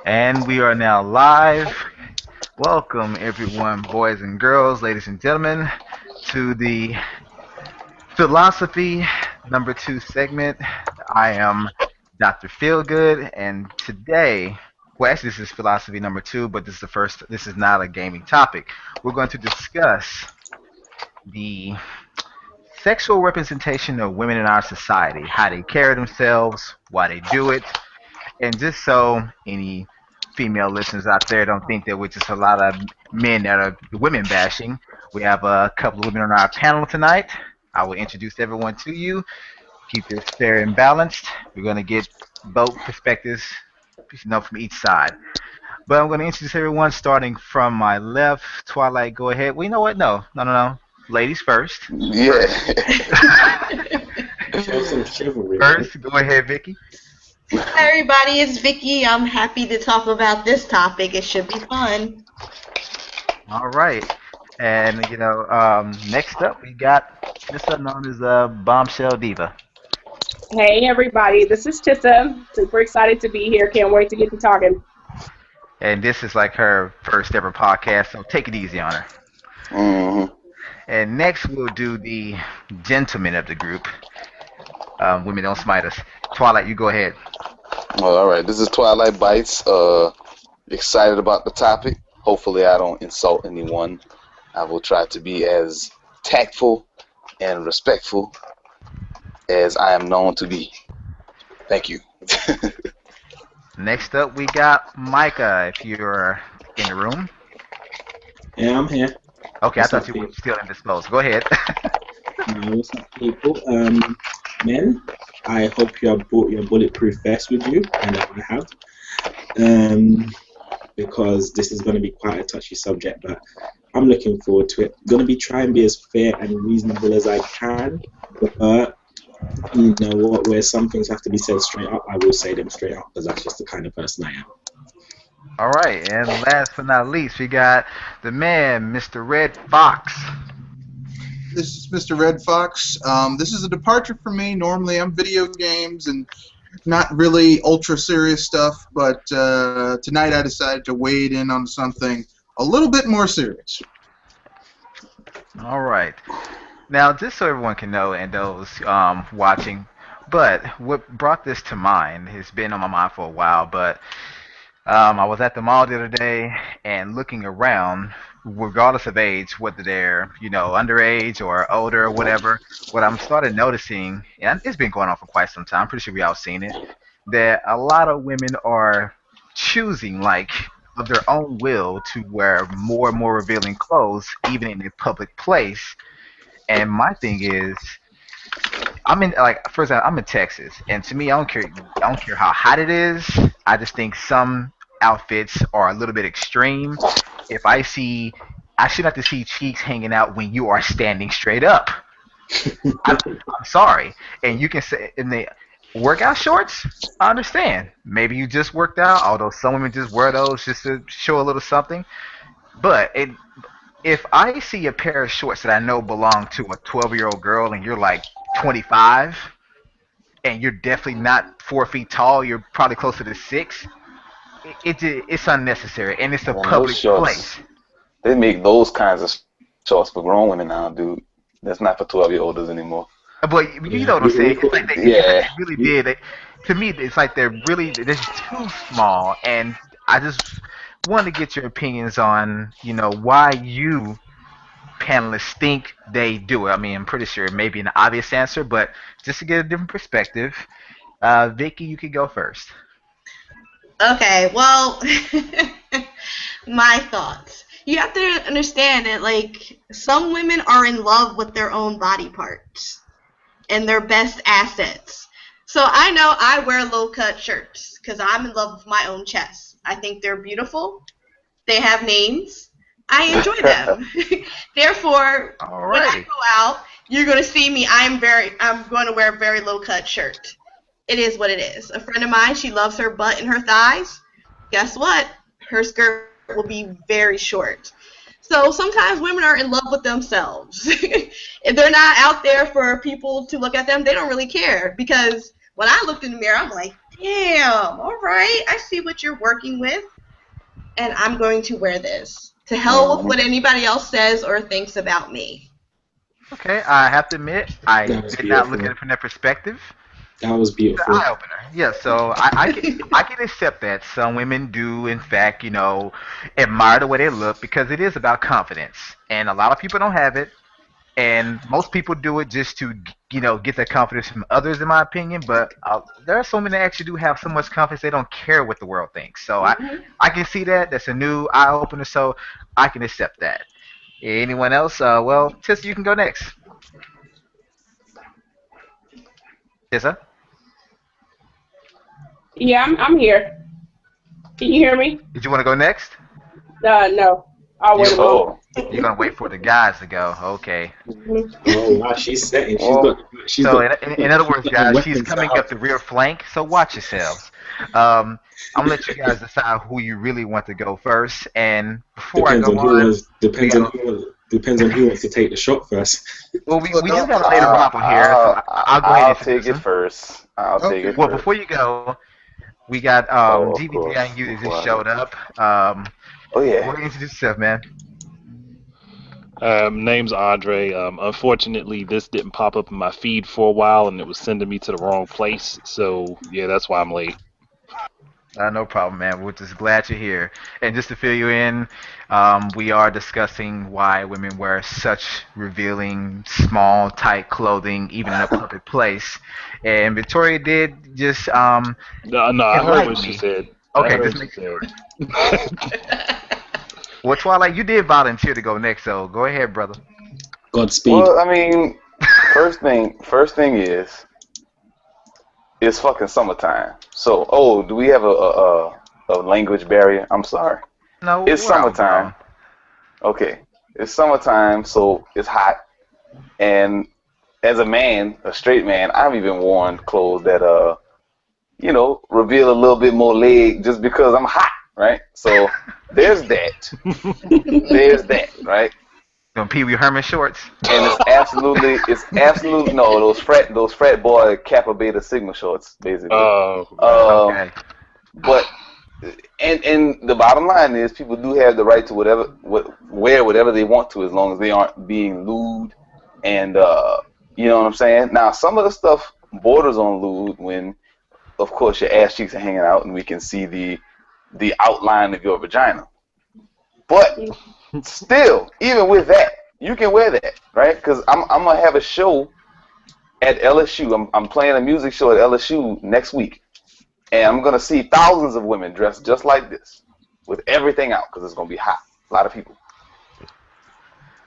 And we are now live. Welcome, everyone, boys and girls, ladies and gentlemen, to the Philosophy number 2 segment. I am Dr. Feelgood, and today, well, actually, this is Philosophy number 2, but this is the first, this is not a gaming topic. We're going to discuss the sexual representation of women in our society, how they carry themselves, why they do it, and just so any female listeners out there don't think that we're just a lot of men that are women bashing, we have a couple of women on our panel tonight. I will introduce everyone to you. Keep this fair and balanced. We're going to get both perspectives, from each side. But I'm going to introduce everyone starting from my left. Twilight, go ahead. Well, you know what? No. Ladies first. Yeah. Show some chivalry, man. First, go ahead, Vicky. Hi everybody, it's Vicky. I'm happy to talk about this topic. It should be fun. All right. And next up we got Tissa, known as Bombshell Diva. Hey everybody, this is Tissa. Super excited to be here. Can't wait to get to talking. And this is like her first ever podcast, so take it easy on her. hmm And next we'll do the gentleman of the group. Women don't smite us. Twilight, you go ahead. Well, all right. This is Twilight Bites. Excited about the topic. Hopefully, I don't insult anyone. I will try to be as tactful and respectful as I am known to be. Thank you. Next up we got Micah, if you're in the room. Yeah, I'm here. Okay, I What's thought up, you were people? still indisposed. Go ahead. What's up, people? Men, I hope you have brought your bulletproof vest with you, and I have. Because this is going to be quite a touchy subject, but I'm looking forward to it. Going to be trying to be as fair and reasonable as I can, but you know what? Where some things have to be said straight up, I will say them straight up, because that's just the kind of person I am. All right, and last but not least, we got the man, Mr. Red Fox. This is Mr. Red Fox. This is a departure for me. Normally, I'm video games and not really ultra serious stuff, but tonight I decided to wade in on something a little bit more serious. All right. Now, just so everyone can know and those watching, but what brought this to mind has been on my mind for a while, but I was at the mall the other day and looking around, regardless of age, whether they're, underage or older or whatever, what I'm started noticing, and it's been going on for quite some time, I'm pretty sure we all seen it, that a lot of women are choosing, like, of their own will to wear more and more revealing clothes, even in a public place. And my thing is, I'm in like for example, I'm in Texas, and to me, I don't care how hot it is. I just think some outfits are a little bit extreme. If I see, I shouldn't have to see cheeks hanging out when you are standing straight up. I'm sorry, and you can say in the workout shorts. I understand. Maybe you just worked out, although some women just wear those just to show a little something. But if I see a pair of shorts that I know belong to a 12-year-old girl and you're like 25 and you're definitely not 4 feet tall, you're probably closer to six, it's unnecessary and it's a Man, those public shorts, place. they make those kinds of shorts for grown women now, dude. That's not for 12-year-olds anymore. But you Yeah, know what I'm saying? It's like Yeah. they really did. To me, it's like they're just too small, and I just want to get your opinions on, why you panelists think they do it. I mean, I'm pretty sure it may be an obvious answer, but just to get a different perspective, Vicky, you could go first. Okay, well, my thoughts. You have to understand that, like, some women are in love with their own body parts and their best assets. So I know I wear low-cut shirts because I'm in love with my own chest. I think they're beautiful. They have names. I enjoy them. Therefore, when I Alrighty. go out, you're going to see me. I'm going to wear a very low-cut shirt. It is what it is. A friend of mine, she loves her butt and her thighs. Guess what? Her skirt will be very short. So sometimes women are in love with themselves. If they're not out there for people to look at them, they don't really care. Because when I looked in the mirror, I'm like, Damn. All right. I see what you're working with, and I'm going to wear this. To hell with what anybody else says or thinks about me. Okay, I have to admit, I That was did not look at beautiful. it from that perspective. That was It's an beautiful. eye opener. Yeah, so I can accept that some women do in fact, admire the way they look because it is about confidence, and a lot of people don't have it, and most people do it just to get that confidence from others, in my opinion. But there are so many that actually do have so much confidence they don't care what the world thinks. So I can see that. That's a new eye opener. So I can accept that. Anyone else? Well, Tessa, you can go next. Tessa, Yeah, I'm here. Can you hear me? did you want to go next? No. I'll wait You a moment. Oh, you're gonna wait for the guys to go. Okay. Mhm. Oh wow, she's setting. well, So in other she's words, got the guys, she's weapons to coming help. up the rear flank. So watch yourselves. I'm gonna let you guys decide who you really want to go first. And before I Depends go on who on, was. we Depends on got who wants to take the shot first. well, we do Well, got a lady Robert here, so I'll go ahead and I'll introduce take it him. first. I'll take okay. it Well, first. before you go, we got Oh, of GBT course. you that just Before I go. showed up. Oh Go yeah. ahead and introduce yourself, man. Name's Andre. Unfortunately, this didn't pop up in my feed for a while, and it was sending me to the wrong place. So yeah, that's why I'm late. No problem, man. We're just glad you're here. And just to fill you in, we are discussing why women wear such revealing, small, tight clothing, even in a public place. And Victoria did just No, I heard what enlighten she me. said. I Okay, heard just what she make said. well, Twilight, you did volunteer to go next, so go ahead, brother. Godspeed. Well, I mean, first thing is it's fucking summertime. So, oh, do we have a language barrier? I'm sorry. No, It's we're all summertime. grown. Okay, it's summertime, so it's hot. And as a man, a straight man, I've even worn clothes that reveal a little bit more leg just because I'm hot, right? So there's that. There's that, right? Some Pee Wee Herman shorts. And it's absolutely no those frat boy Kappa Beta Sigma shorts, basically. Oh, Um, Okay. but and the bottom line is people do have the right to wear whatever they want to as long as they aren't being lewd and you know what I'm saying. Now some of the stuff borders on lewd when of course your ass cheeks are hanging out and we can see the outline of your vagina. But still, even with that, you can wear that, right? Because I'm gonna have a show at LSU. I'm playing a music show at LSU next week, and I'm gonna see thousands of women dressed just like this, with everything out, because it's gonna be hot. A lot of people.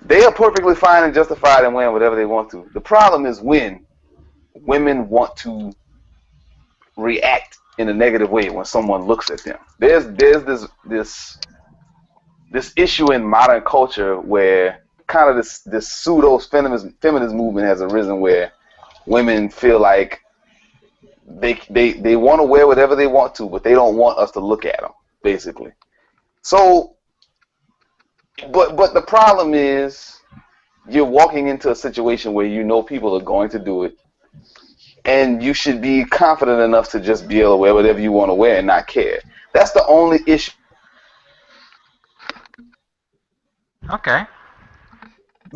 They are perfectly fine and justified in wearing whatever they want to. The problem is when women want to react in a negative way when someone looks at them. There's this issue in modern culture where kind of this pseudo feminist movement has arisen where women feel like they want to wear whatever they want to, but they don't want us to look at them, basically. So, but the problem is you're walking into a situation where you know people are going to do it, and you should be confident enough to just be able to wear whatever you want to wear and not care. That's the only issue. Okay.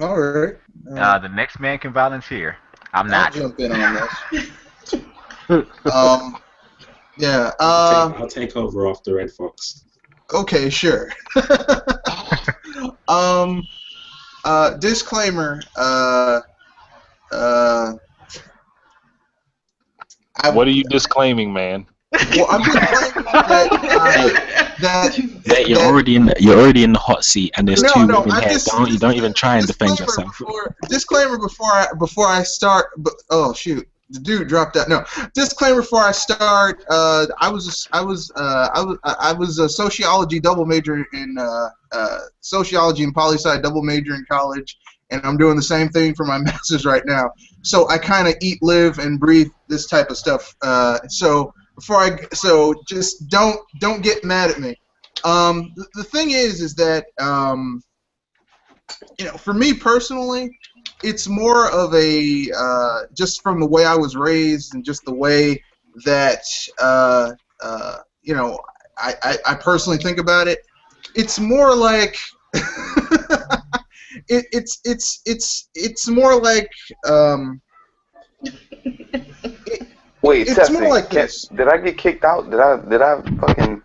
All right. The next man can volunteer. I'm I'll not. jump in on this. Yeah. I'll take over after Red Fox. Okay, sure. Disclaimer. what are you disclaiming, man? Well, I'm disclaiming That you're that- already in the hot seat, and there's two women I here. just- You don't even try and defend disclaimer yourself. Disclaimer before I start. Oh shoot, the dude dropped out. No, disclaimer before I start. I was a sociology double major in sociology and poli-sci double major in college, and I'm doing the same thing for my master's right now. So I kind of eat, live, and breathe this type of stuff. So just don't get mad at me. The thing is that for me personally, it's more of a just from the way I was raised and just the way that you know, I personally think about it. It's more like it's more like Wait, it's more testing. like this. Did I get kicked out? Did I fucking?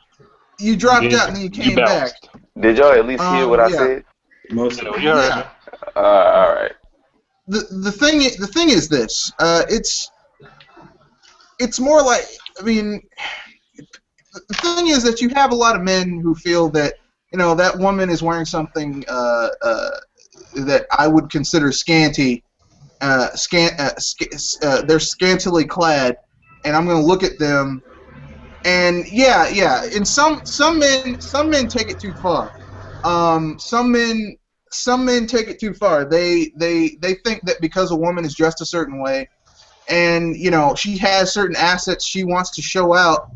You dropped Yeah, out and then you you came back. bounced. Did y'all at least hear what I Yeah. said? Most Yeah, of we heard Yeah. All right. The thing is this. It's more like, I mean, the thing is that you have a lot of men who feel that, you know, that woman is wearing something that I would consider scanty. They're scantily clad, and I'm going to look at them. And yeah, and some men take it too far. Some men take it too far. They think that because a woman is dressed a certain way, and you know she has certain assets she wants to show out.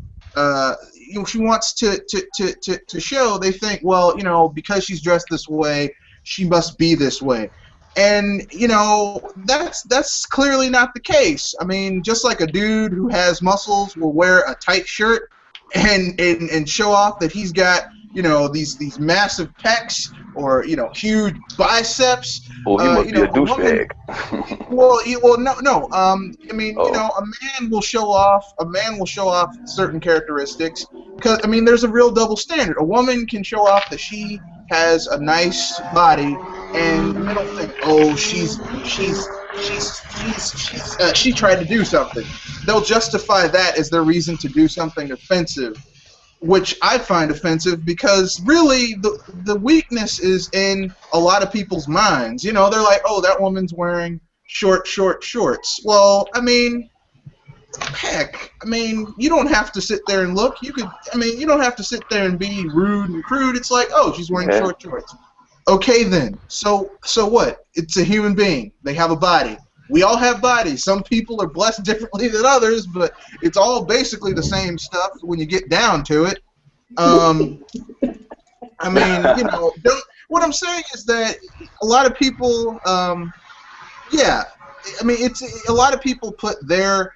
You know, she wants to show. They think, well, you know, because she's dressed this way, she must be this way. And you know that's clearly not the case. I mean, just like a dude who has muscles will wear a tight shirt and show off that he's got, you know, these massive pecs or, you know, huge biceps. Oh, he must You be know, a douchebag. well, no. I mean, you Oh. know, a man will show off. A man will show off certain characteristics. Because I mean, there's a real double standard. A woman can show off that she has a nice body, and men will think, oh, she tried to do something. They'll justify that as their reason to do something offensive, which I find offensive because really the weakness is in a lot of people's minds. You know, they're like, oh, that woman's wearing short shorts. Well, I mean, heck, I mean, you don't have to sit there and look. You don't have to sit there and be rude and crude. It's like, oh, she's wearing short shorts. Okay then. So what? It's a human being. They have a body. We all have bodies. Some people are blessed differently than others, but it's all basically the same stuff when you get down to it. I mean, you know, what I'm saying is that a lot of people, yeah, I mean, it's a lot of people put their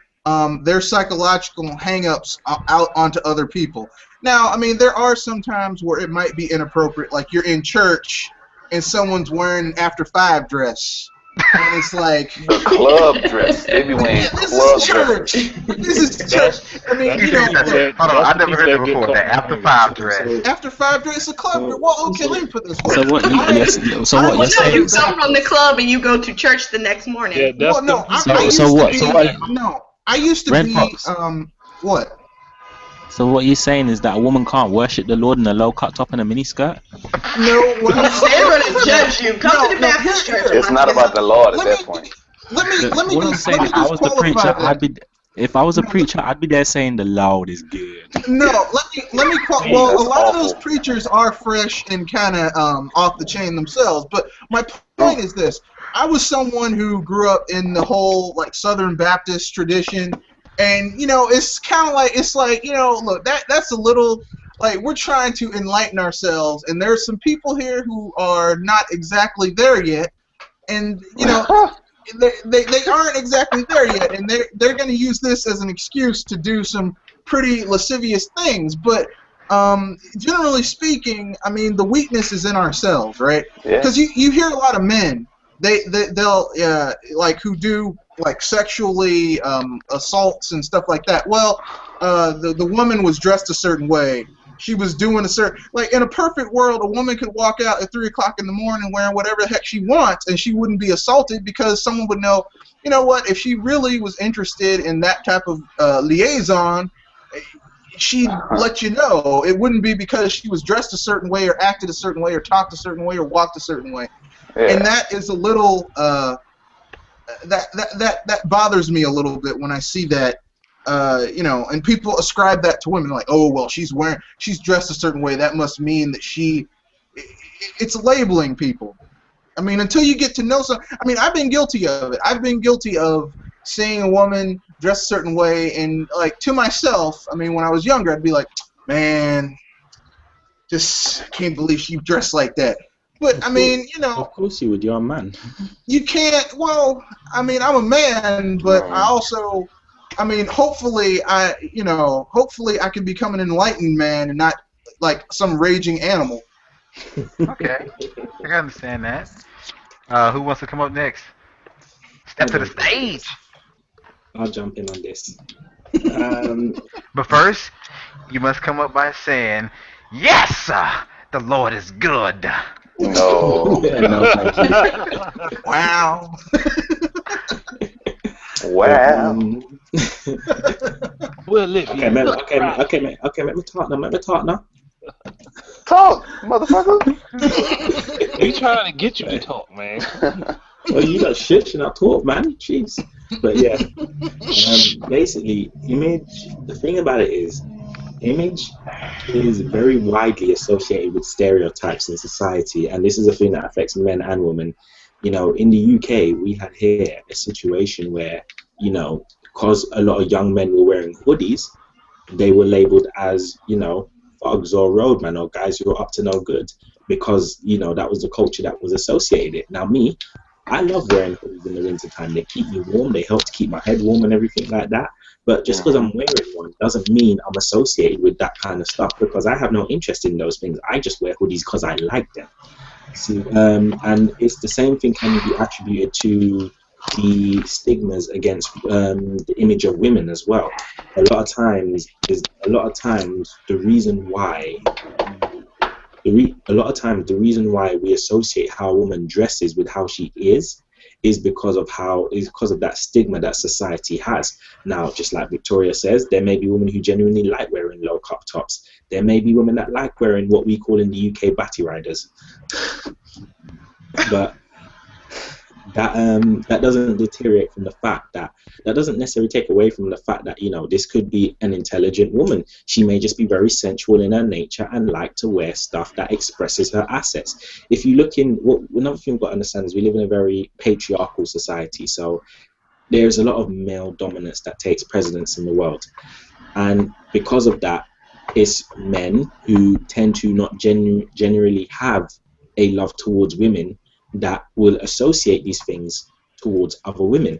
psychological hang-ups out onto other people. Now, I mean, there are some times where it might be inappropriate, like you're in church and someone's wearing an after 5 dress. And it's like The club dress. They be wearing this club is church. dresses. This is church. I mean, you know, look, Hold on, I never heard that before. That after 5 dress. So, after 5 dress, a club. Well, okay, let me put this. So what? You're No, saying? you come from the club and you go to church the next morning. Yeah, that's Well, no, the, I used So to what? be- So what? No, I used to Red be. Fox. What? So what you're saying is that a woman can't worship the Lord in a low cut top and a mini skirt? No, what I'm They're going to judge you. Come to the Baptist church. It's not about the Lord at Let that me- point. Let me What I'm just, saying, let me if I just was the preacher, qualify that. if I was a preacher, I'd be there saying the Lord is good. No, let me well, That's a lot of those awful. preachers are fresh and kind of off the chain themselves. But my point is this: I was someone who grew up in the whole like Southern Baptist tradition, and you know, it's kind of like you know, look, that's a little like we're trying to enlighten ourselves, and there's some people here who are not exactly there yet, and you know. They aren't exactly there yet, and they're going to use this as an excuse to do some pretty lascivious things. But generally speaking, I mean, the weakness is in ourselves, right? Yeah. Because you hear a lot of men they'll like who do like sexually assaults and stuff like that. Well, the woman was dressed a certain way. She was doing a certain, like in a perfect world, a woman could walk out at 3 o'clock in the morning wearing whatever the heck she wants, and she wouldn't be assaulted because someone would know, you know what, if she really was interested in that type of liaison, she'd let you know. It wouldn't be because she was dressed a certain way or acted a certain way or talked a certain way or walked a certain way. Yeah. And that is a little, that bothers me a little bit when I see that. You know, and people ascribe that to women, like, oh, well, she's dressed a certain way, that must mean that it's labeling people. I mean, until you get to know some, I mean, I've been guilty of it. I've been guilty of seeing a woman dressed a certain way, and like to myself, I mean, when I was younger, I'd be like, man, just can't believe she dressed like that. But I mean, you know, of course you would. You're a man. you can't. Well, I mean, I'm a man, but I also I mean, hopefully I can become an enlightened man and not like some raging animal. Okay, I can understand that. Who wants to come up next? I'll Step to the jump in on stage. this. I'll jump in on this. Um, But first, you must come up by saying, "Yes, the Lord is good." No. no, thank you. Wow. But, Wow. Well, if okay, you man, look right, let me talk now. Talk, motherfucker. we trying to get you to talk, man. Well, you got shit, should not talk, man. Jeez. But yeah, basically, image. The thing about it is, image is very widely associated with stereotypes in society, and this is a thing that affects men and women. You know, in the UK, we had here a situation where, you know, because a lot of young men were wearing hoodies, they were labeled as, you know, thugs or roadmen or guys who were up to no good, because, you know, that was the culture that was associated. Now, me, I love wearing hoodies in the wintertime. They keep me warm, they help to keep my head warm and everything like that. But just because I'm wearing one doesn't mean I'm associated with that kind of stuff, because I have no interest in those things. I just wear hoodies because I like them. See, and it's the same thing can be attributed to the stigmas against the image of women as well. A lot of times the reason why a lot of times the reason why we associate how a woman dresses with how she is because of that stigma that society has. Now, just like Victoria says, there may be women who genuinely like wearing low cut tops. There may be women that like wearing what we call in the UK batty riders. But that doesn't deteriorate from the fact that doesn't necessarily take away from the fact that, you know, this could be an intelligent woman. She may just be very sensual in her nature and like to wear stuff that expresses her assets. If you look in, another thing you've got to understand is we live in a very patriarchal society, so there's a lot of male dominance that takes precedence in the world, and because of that, it's men who tend to not generally have a love towards women that will associate these things towards other women.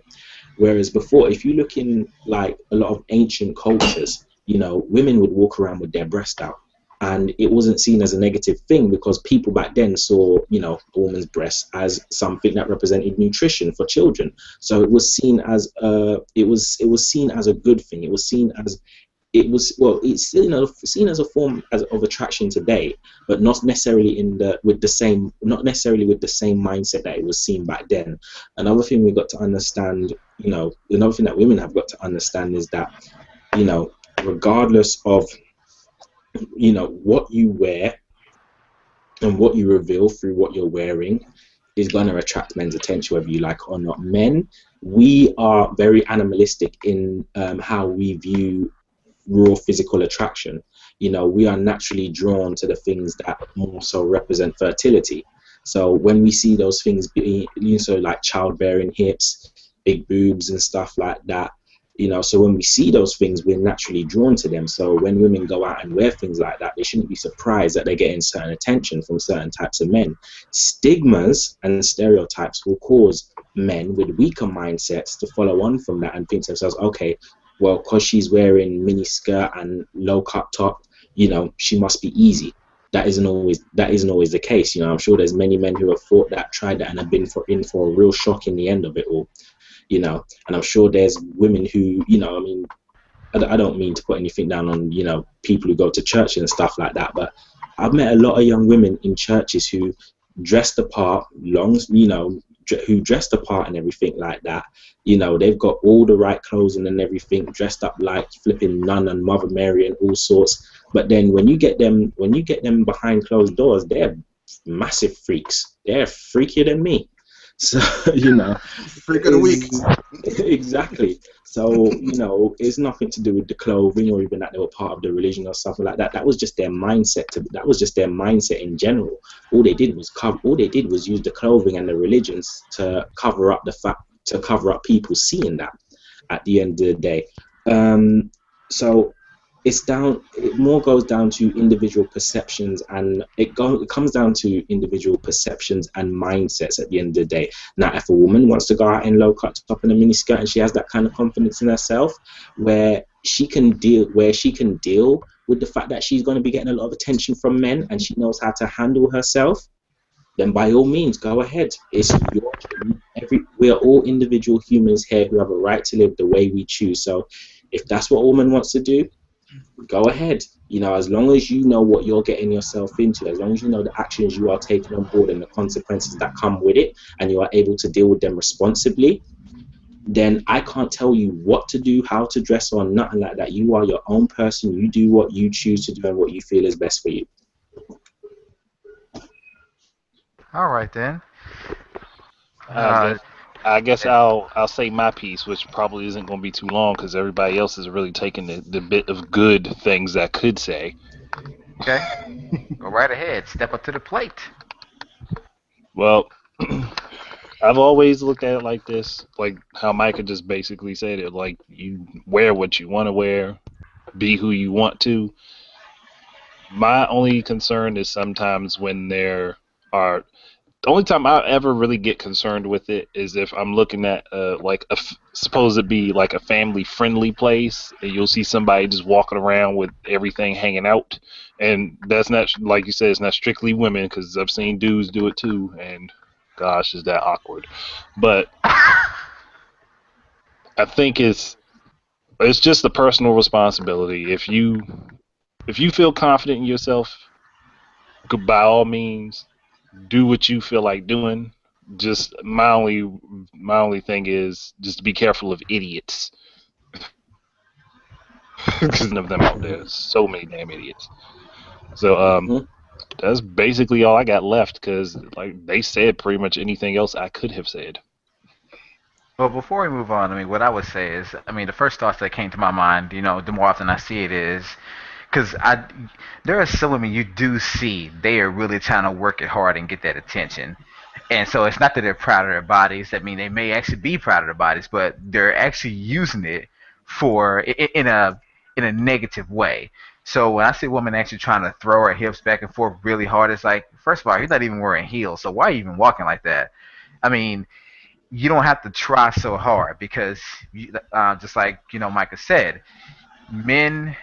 Whereas before, if you look in like a lot of ancient cultures, you know, women would walk around with their breast out, and it wasn't seen as a negative thing because people back then saw, you know, a woman's breast as something that represented nutrition for children. So it was seen as it was seen as a good thing. It was seen as it's still, you know, seen as a form of attraction today, but not necessarily not necessarily with the same mindset that it was seen back then. Another thing we got to understand, you know, another thing that women have got to understand is that, you know, regardless of, you know, what you wear and what you reveal through what you're wearing is going to attract men's attention, whether you like it or not. Men, we are very animalistic in how we view raw physical attraction. You know, we are naturally drawn to the things that more so represent fertility. So when we see those things being, you know, so like childbearing hips, big boobs and stuff like that, you know, so when we see those things, we're naturally drawn to them. So when women go out and wear things like that, they shouldn't be surprised that they're getting certain attention from certain types of men. Stigmas and stereotypes will cause men with weaker mindsets to follow on from that and think to themselves, okay, well, because she's wearing mini skirt and low cut top, you know, she must be easy. That isn't always the case. You know, I'm sure there's many men who have thought that, tried that, and have been in for a real shock in the end of it all. You know, and I'm sure there's women who, you know, I mean, I don't mean to put anything down on, you know, people who go to church and stuff like that, but I've met a lot of young women in churches who dressed the part, you know, who dressed the part and everything like that. You know, they've got all the right clothing and everything, dressed up like flipping nun and Mother Mary and all sorts. But then when you get them behind closed doors, they're massive freaks. They're freakier than me. So, you know, Freak of the week. exactly. So, you know, it's nothing to do with the clothing or even that they were part of the religion or something like that. That was just their mindset. That was just their mindset in general. All they did was use the clothing and the religions to cover up people seeing that at the end of the day. So it more goes down to individual perceptions, and it comes down to individual perceptions and mindsets at the end of the day. Now, if a woman wants to go out in low cut top and a mini skirt, and she has that kind of confidence in herself, where she can deal with the fact that she's going to be getting a lot of attention from men, and she knows how to handle herself, then by all means, go ahead. It's your we are all individual humans here who have a right to live the way we choose. So if that's what a woman wants to do, go ahead. As long as you know what you're getting yourself into, as long as you know the actions you are taking on board and the consequences that come with it, and you are able to deal with them responsibly, then I can't tell you what to do, how to dress, or nothing like that. You are your own person. You do what you choose to do and what you feel is best for you. All right then. I Uh, guess I guess I'll say my piece, which probably isn't going to be too long because everybody else is really taking the bit of good things I could say. okay, go right ahead. Step up to the plate. Well, I've always looked at it like this, like how Micah just basically said it. Like, you wear what you want to wear, be who you want to. My only concern is sometimes when there are the only time I ever really get concerned with it is if I'm looking at like suppose it be like a family friendly place, and you'll see somebody just walking around with everything hanging out, and that's not, like you said, it's not strictly women, because I've seen dudes do it too, and gosh, is that awkward. But I think it's just a personal responsibility. If you feel confident in yourself, by all means, do what you feel like doing. Just my only thing is just be careful of idiots, because none of them out there. So many damn idiots. So that's basically all I got left, because like they said pretty much anything else I could have said. Well, before we move on, I mean, what I would say is, I mean, the first thoughts that came to my mind, the more often I see it is, because there are some women you do see they are really trying to work it hard and get that attention, and so it's not that they're proud of their bodies. I mean, they may actually be proud of their bodies, but they're actually using it for in a negative way. So when I see a woman actually trying to throw her hips back and forth really hard, it's like, first of all, you're not even wearing heels, so why are you even walking like that? I mean, you don't have to try so hard because, just like Micah said, men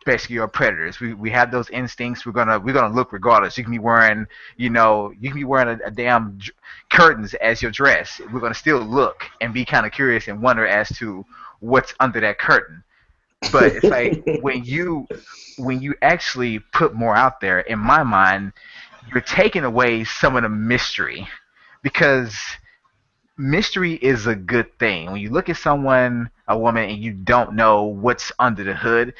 basically are predators. We have those instincts. We're gonna look regardless. You can be wearing a damn curtains as your dress. We're gonna still look and be kind of curious and wonder as to what's under that curtain. But it's like when you actually put more out there, in my mind, you're taking away some of the mystery, because mystery is a good thing. When you look at a woman, and you don't know what's under the hood,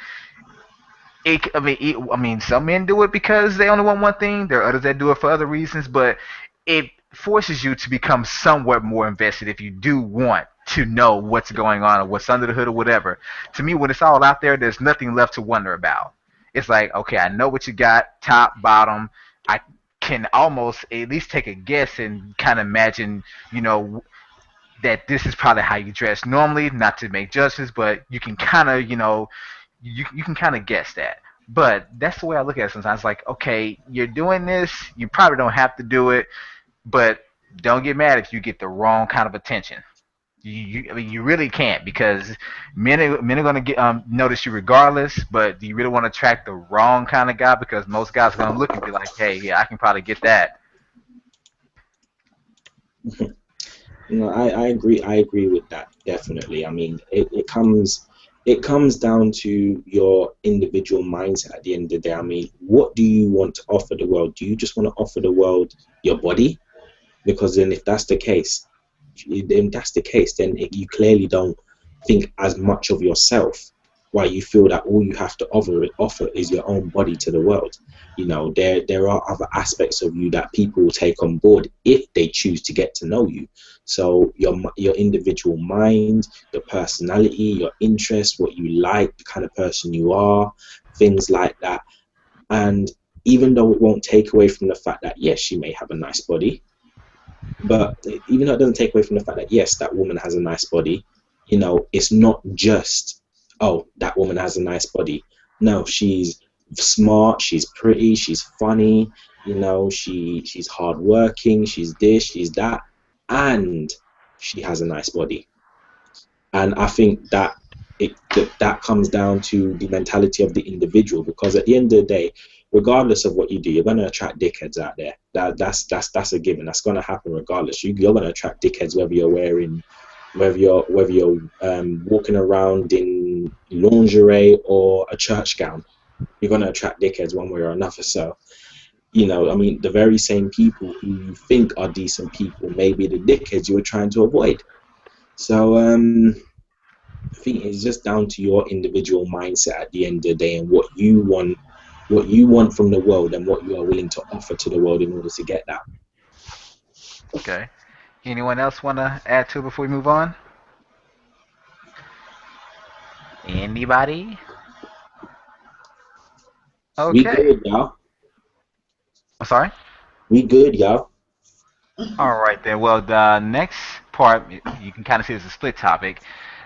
I mean, some men do it because they only want one thing. There are others that do it for other reasons, but it forces you to become somewhat more invested if you do want to know what's going on or what's under the hood or whatever. To me, when it's all out there, there's nothing left to wonder about. It's like, okay, I know what you got, top, bottom. I can almost at least take a guess and kind of imagine, you know, that this is probably how you dress normally, not to make judgments, but you can kind of, you can kind of guess that. But that's the way I look at it sometimes. Like, okay, you're doing this, you probably don't have to do it, but don't get mad if you get the wrong kind of attention. I mean, you really can't, because men are gonna get notice you regardless. But do you really want to attract the wrong kind of guy? Because most guys are gonna look and be like, hey, yeah, I can probably get that. No, I agree. I agree with that, definitely. I mean, it comes down to your individual mindset at the end of the day. I mean, what do you want to offer the world? Do you just want to offer the world your body? Because then, if that's the case, then you clearly don't think as much of yourself. Why you feel that all you have to offer is your own body to the world. There are other aspects of you that people will take on board if they choose to get to know you. So your individual mind, your personality, your interests, what you like, the kind of person you are, things like that. And even though it won't take away from the fact that, yes, she may have a nice body, but even though it doesn't take away from the fact that, yes, that woman has a nice body, it's not just, oh, that woman has a nice body. No, she's smart, she's pretty, she's funny, she's hardworking, she's this, she's that, and she has a nice body. And I think that comes down to the mentality of the individual, because at the end of the day, regardless of what you do, you're going to attract dickheads out there. That's a given. That's going to happen regardless. You're going to attract dickheads whether you're walking around in lingerie or a church gown. You're going to attract dickheads one way or another. So, I mean, the very same people who you think are decent people may be the dickheads you're trying to avoid. So, I think it's just down to your individual mindset at the end of the day, and what you want from the world, and what you are willing to offer to the world in order to get that. Okay. Anyone else want to add to it before we move on? Anybody? We Okay. good, y'all. I'm sorry? We good, y'all. All right then. Well, the next part you can kind of see as a split topic.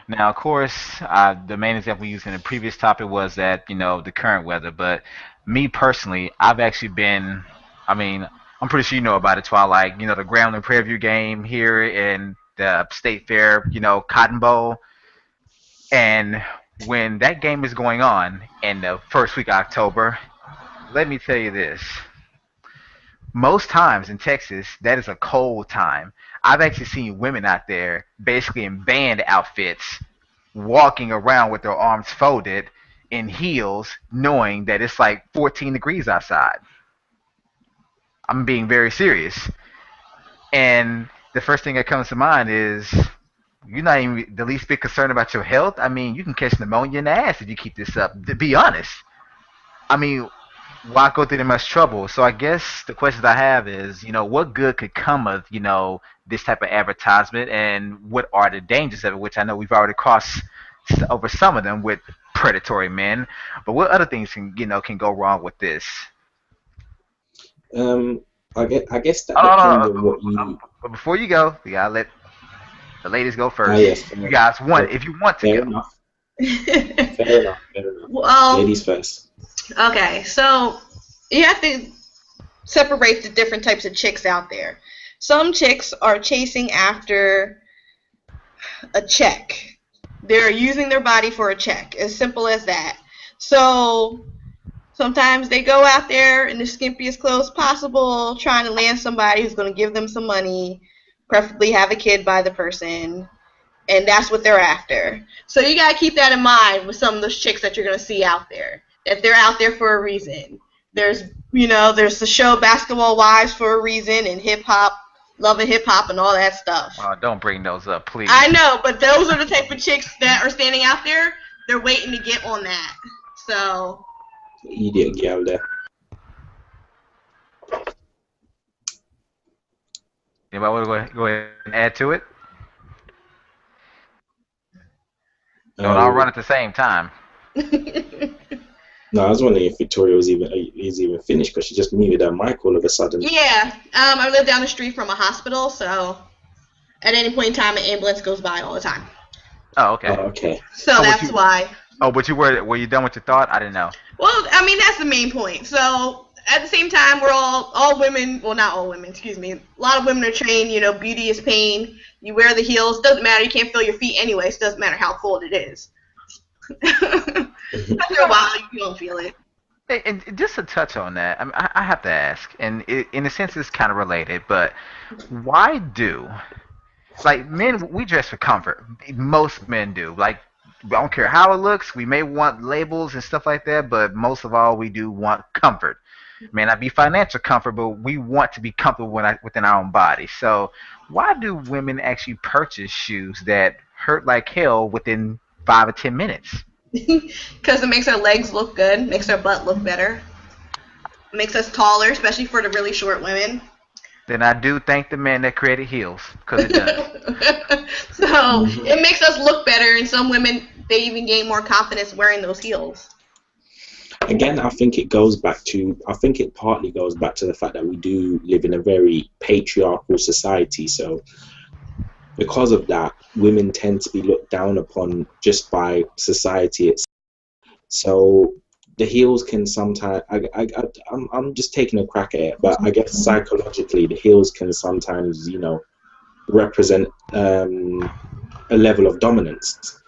Now, of course, the main example we used in the previous topic was that the current weather. But me personally, I've actually been. I mean, I'm pretty sure you know about it, Twilight. The Grambling Prairie View game here in the State Fair. Cotton Bowl. And when that game is going on in the first week of October, let me tell you this. Most times in Texas, that is a cold time. I've actually seen women out there basically in band outfits walking around with their arms folded in heels, knowing that it's like 14 degrees outside. I'm being very serious. And the first thing that comes to mind is you're not even the least bit concerned about your health. I mean, you can catch pneumonia in the ass if you keep this up, to be honest. I mean, why go through that much trouble? So I guess the questions I have is, what good could come of, this type of advertisement, and what are the dangers of it? Which I know we've already crossed over some of them with predatory men, but what other things can go wrong with this? Um, I guess that Oh, no, depends no, on what you. but before you go, you gotta let the ladies go Ah, first. yes, You guys want, fair, if you want to fair go. enough. Fair enough. Fair enough. Well, Ladies first. okay, so you have to separate the different types of chicks out there. Some chicks are chasing after a check. They're using their body for a check, as simple as that. So sometimes they go out there in the skimpiest clothes possible, trying to land somebody who's going to give them some money, preferably have a kid by the person, and that's what they're after. So you got to keep that in mind with some of those chicks that you're going to see out there, that they're out there for a reason. There's the show Basketball Wives for a reason, and hip hop, loving hip hop and all that stuff. Oh, don't bring those up, please. I know, but those are the type of chicks that are standing out there. They're waiting to get on that. So Idiot girl there. Anybody want to go ahead and add to it? Don't all run Um, at the same time. no, I was wondering if Victoria is even finished, because she just muted her mic all of a sudden. yeah, I live down the street from a hospital, so at any point in time, an ambulance goes by all the time. Oh, okay. Oh, okay. So Oh, that's why. Oh, but were you done with your thought? I didn't know. Well, I mean, that's the main point. So at the same time, we're all women. Well, not all women. Excuse me. A lot of women are trained. Beauty is pain. You wear the heels. Doesn't matter. You can't feel your feet anyway. So it doesn't matter how cold it is. After a while, you don't feel it. And just to touch on that, I have to ask, and in a sense, it's kind of related, but why do, like, men, we dress for comfort. Most men do. Like, I don't care how it looks. We may want labels and stuff like that, but most of all, we do want comfort. May not be financial comfort, but we want to be comfortable within our own body. So, why do women actually purchase shoes that hurt like hell within 5 or 10 minutes? Because it makes our legs look good, makes our butt look better, makes us taller, especially for the really short women. Then I do thank the man that created heels, because it does. So it makes us look better, and some women, they even gain more confidence wearing those heels. Again, I think it partly goes back to the fact that we do live in a very patriarchal society. So because of that, women tend to be looked down upon just by society itself. So the heels can sometimes. I'm just taking a crack at it, but I guess psychologically, the heels can sometimes, represent a level of dominance.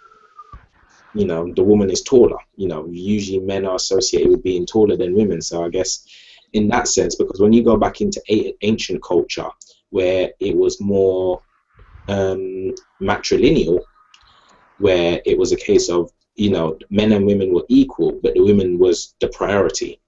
The woman is taller. Usually men are associated with being taller than women. So I guess in that sense, because when you go back into ancient culture, where it was more matrilineal, where it was a case of, men and women were equal, but the women was the priority.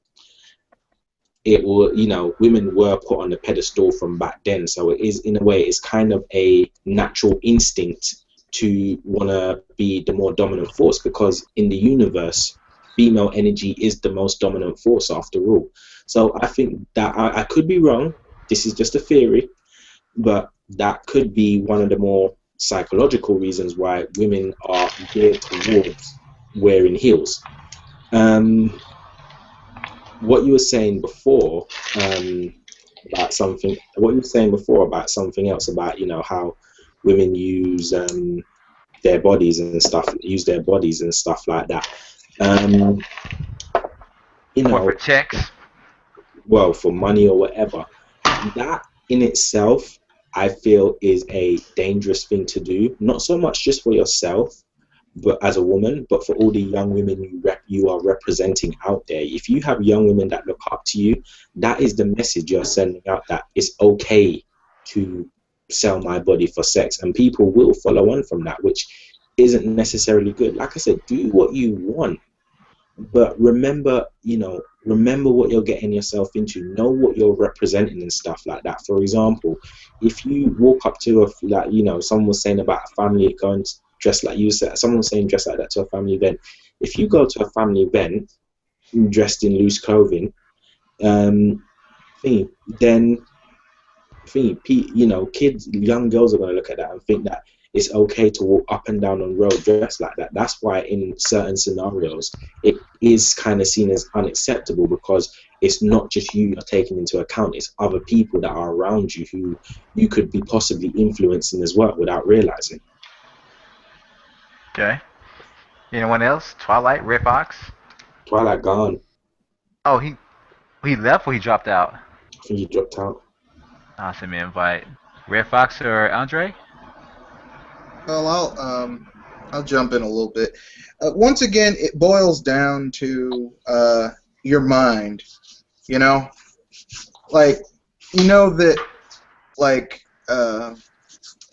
It will, women were put on the pedestal from back then. So it is, in a way, it's kind of a natural instinct to want to be the more dominant force, because in the universe, female energy is the most dominant force after all. So I think that I could be wrong. This is just a theory, but that could be one of the more psychological reasons why women are geared towards wearing heels. What you were saying before about something, else, about how women use their bodies and stuff, like that. For checks. Well, for money or whatever. That in itself, I feel, is a dangerous thing to do. Not so much just for yourself, but as a woman, but for all the young women you are representing out there. If you have young women that look up to you, that is the message you're sending out, that it's okay to sell my body for sex, and people will follow on from that, which isn't necessarily good. Like I said, do what you want, but remember what you're getting yourself into. Know what you're representing and stuff like that. For example, if you walk up to someone was saying about a family going to dress like you said, someone was saying dress like that to a family event. If you go to a family event dressed in loose clothing, then kids, young girls are going to look at that and think that it's okay to walk up and down on road dressed like that. That's why in certain scenarios it is kind of seen as unacceptable, because it's not just you're taking into account, it's other people that are around you who you could be possibly influencing as well without realizing. Okay. Anyone else? Twilight, Red Fox? Twilight gone. Oh, he left or he dropped out? I think he dropped out. I'll send me an invite. Red Fox or Andre? Well, I'll jump in a little bit. Once again, it boils down to your mind. That,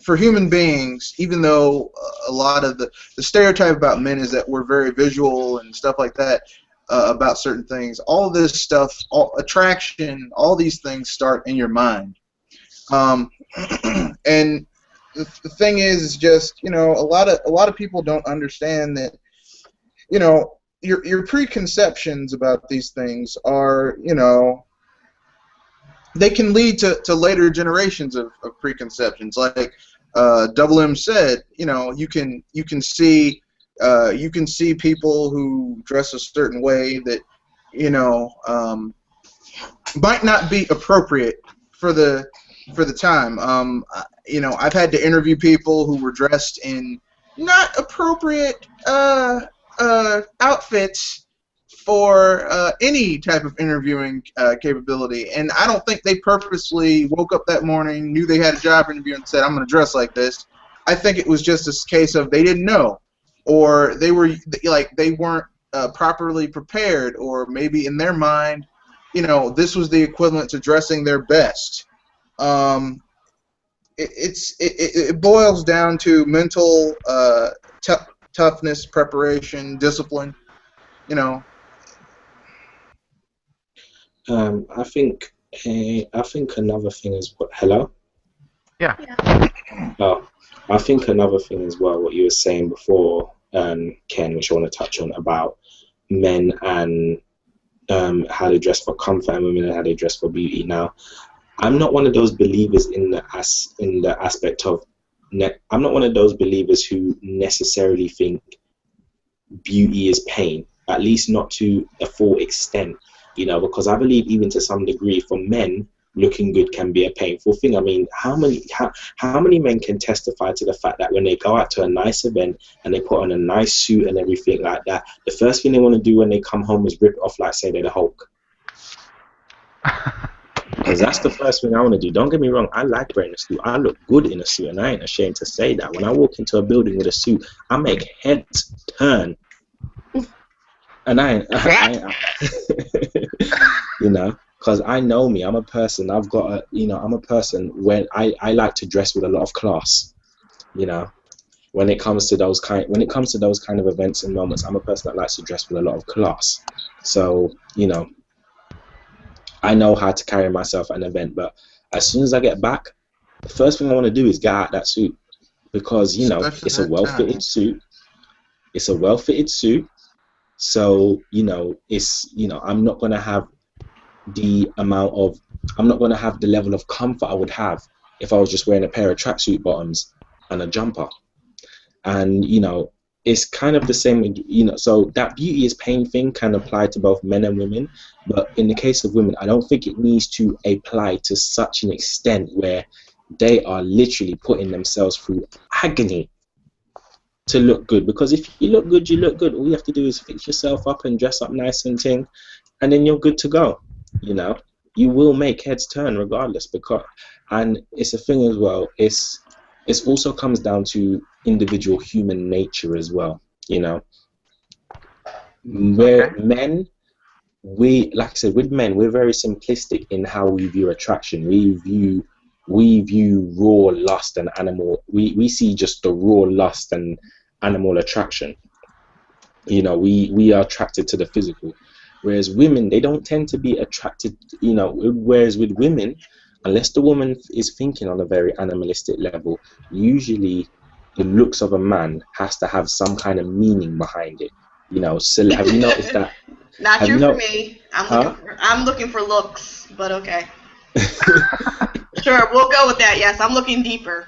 for human beings, even though a lot of the stereotype about men is that we're very visual and stuff like that about certain things, all this stuff, attraction, all these things start in your mind. And the thing is just, a lot of people don't understand that, your preconceptions about these things are, they can lead to later generations of preconceptions. Like Double M said, you can see people who dress a certain way that might not be appropriate for the time. I've had to interview people who were dressed in not appropriate outfits for any type of interviewing capability, and I don't think they purposely woke up that morning, knew they had a job interview, and said, I'm going to dress like this. I think it was just a case of they didn't know, or they weren't properly prepared, or maybe in their mind, this was the equivalent to dressing their best. It boils down to mental toughness, preparation, discipline. I think another thing is what. Hello. Yeah. Oh, I think another thing as well, what you were saying before, Ken, which I want to touch on, about men and how they dress for comfort, and women and how they dress for beauty. Now, I'm not one of those believers in the aspect of. I'm not one of those believers who necessarily think beauty is pain, at least not to a full extent. Because I believe even to some degree for men, looking good can be a painful thing. I mean, how many men can testify to the fact that when they go out to a nice event and they put on a nice suit and everything like that, the first thing they want to do when they come home is rip it off like, say, they're the Hulk? Because that's the first thing I want to do. Don't get me wrong, I like wearing a suit. I look good in a suit, and I ain't ashamed to say that. When I walk into a building with a suit, I make heads turn. And you know, because I know me. I'm a person. I'm a person when I like to dress with a lot of class. You know, when it comes to those kind of events and moments, I'm a person that likes to dress with a lot of class. So, you know, I know how to carry myself at an event, but as soon as I get back, the first thing I want to do is get out that suit, because, you know, it's a well-fitted suit. It's a well-fitted suit. So, you know, I'm not going to have the level of comfort I would have if I was just wearing a pair of tracksuit bottoms and a jumper. And, you know, it's kind of the same, you know, so that beauty is pain thing can apply to both men and women. But in the case of women, I don't think it needs to apply to such an extent where they are literally putting themselves through agony to look good. Because if you look good, you look good. All you have to do is fix yourself up and dress up nice and ting, and then you're good to go. You know, you will make heads turn regardless. And it's a thing as well. It also comes down to individual human nature as well. You know, where men, like I said, with men, we're very simplistic in how we view attraction. We view raw lust and animal. We see just the raw lust and animal attraction. You know, we are attracted to the physical, whereas women, they don't tend to be attracted. You know, whereas with women, unless the woman is thinking on a very animalistic level, usually the looks of a man has to have some kind of meaning behind it. You know, so have you noticed that? Not true for me. I'm looking for looks, but okay. Sure, we'll go with that. Yes, I'm looking deeper.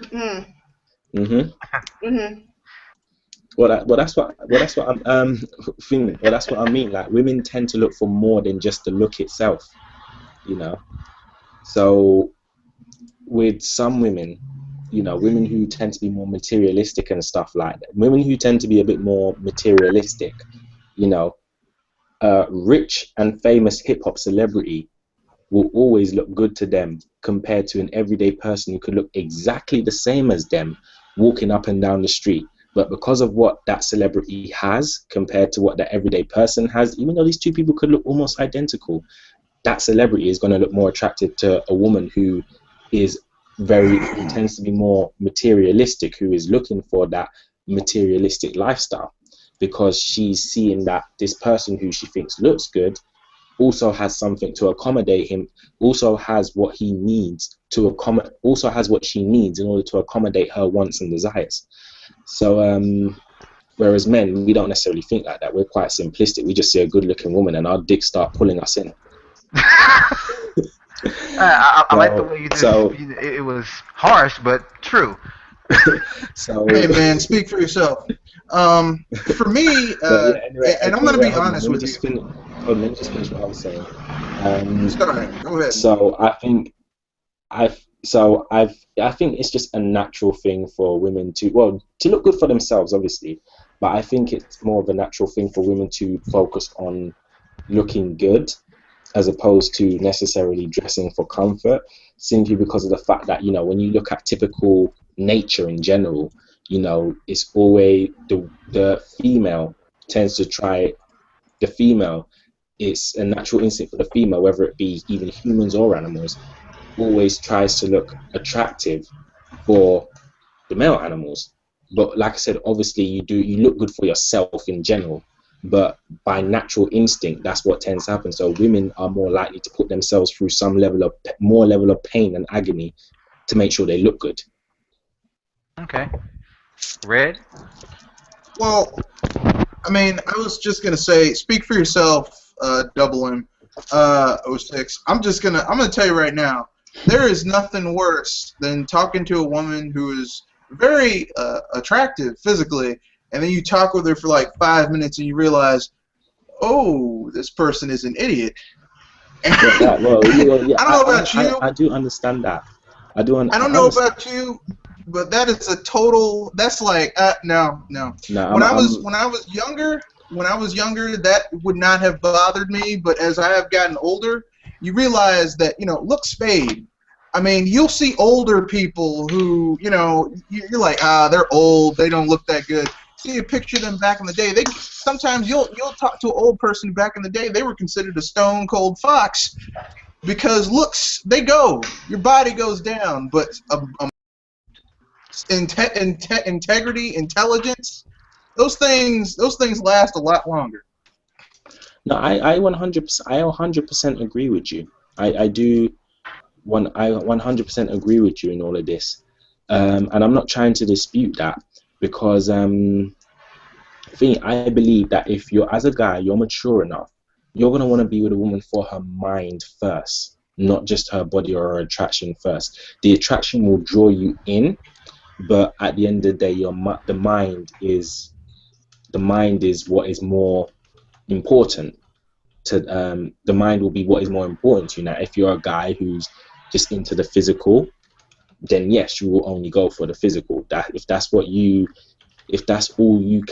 Well, that's what I'm feeling. Well, that's what I mean. Like, women tend to look for more than just the look itself. You know. So with some women, you know, women who tend to be more materialistic and stuff like that, women who tend to be a bit more materialistic, you know, rich and famous hip-hop celebrity will always look good to them compared to an everyday person who could look exactly the same as them walking up and down the street. But because of what that celebrity has compared to what the everyday person has, even though these two people could look almost identical, that celebrity is going to look more attractive to a woman who tends to be more materialistic, who is looking for that materialistic lifestyle, because she's seeing that this person who she thinks looks good also has something to accommodate him, also has what he needs also has what she needs in order to accommodate her wants and desires. So whereas men, we don't necessarily think like that. We're quite simplistic. We just see a good-looking woman and our dicks start pulling us in. I like the way you just. It was harsh, but true. Hey man, speak for yourself. For me, anyway, and I'm going to be honest with you. Let me just finish what I was saying. Sorry, go ahead. So I think it's just a natural thing for women to look good for themselves, obviously, but I think it's more of a natural thing for women to focus on looking good as opposed to necessarily dressing for comfort, simply because of the fact that, you know, when you look at typical nature in general, you know, it's always the female tends to try. The female, it's a natural instinct for the female, whether it be even humans or animals, always tries to look attractive for the male animals. But like I said, obviously you look good for yourself in general, but by natural instinct, that's what tends to happen. So women are more likely to put themselves through more level of pain and agony to make sure they look good. Okay. Red? Well, I mean, I was just gonna say, speak for yourself, Double M, 06. I'm gonna tell you right now, there is nothing worse than talking to a woman who is very attractive physically, and then you talk with her for like 5 minutes and you realize, oh, this person is an idiot. Yeah, I don't know about you. I do understand that. I don't know understand. about you, but that is a total. That's like no. No, When I was younger, that would not have bothered me. But as I have gotten older, you realize that looks fade. I mean, you'll see older people who you're like they're old, they don't look that good. See a picture of them back in the day. Sometimes you'll talk to an old person back in the day. They were considered a stone cold fox. Because looks, they go. Your body goes down, but integrity, intelligence, those things last a lot longer. No, I 100% agree with you. I do. I 100% agree with you in all of this, and I'm not trying to dispute that because I believe that if you're as a guy, you're mature enough, you're gonna want to be with a woman for her mind first, not just her body or her attraction first. The attraction will draw you in, but at the end of the day, the mind is what is more important. The mind will be what is more important to you. Now, if you're a guy who's just into the physical, then yes, you will only go for the physical. If that's all you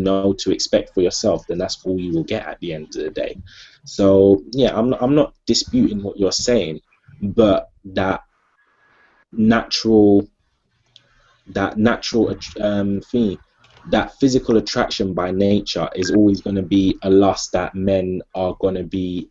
know to expect for yourself, then that's all you will get at the end of the day. So yeah, I'm not disputing what you're saying, but that natural thing, that physical attraction by nature is always going to be a lust that men are going to be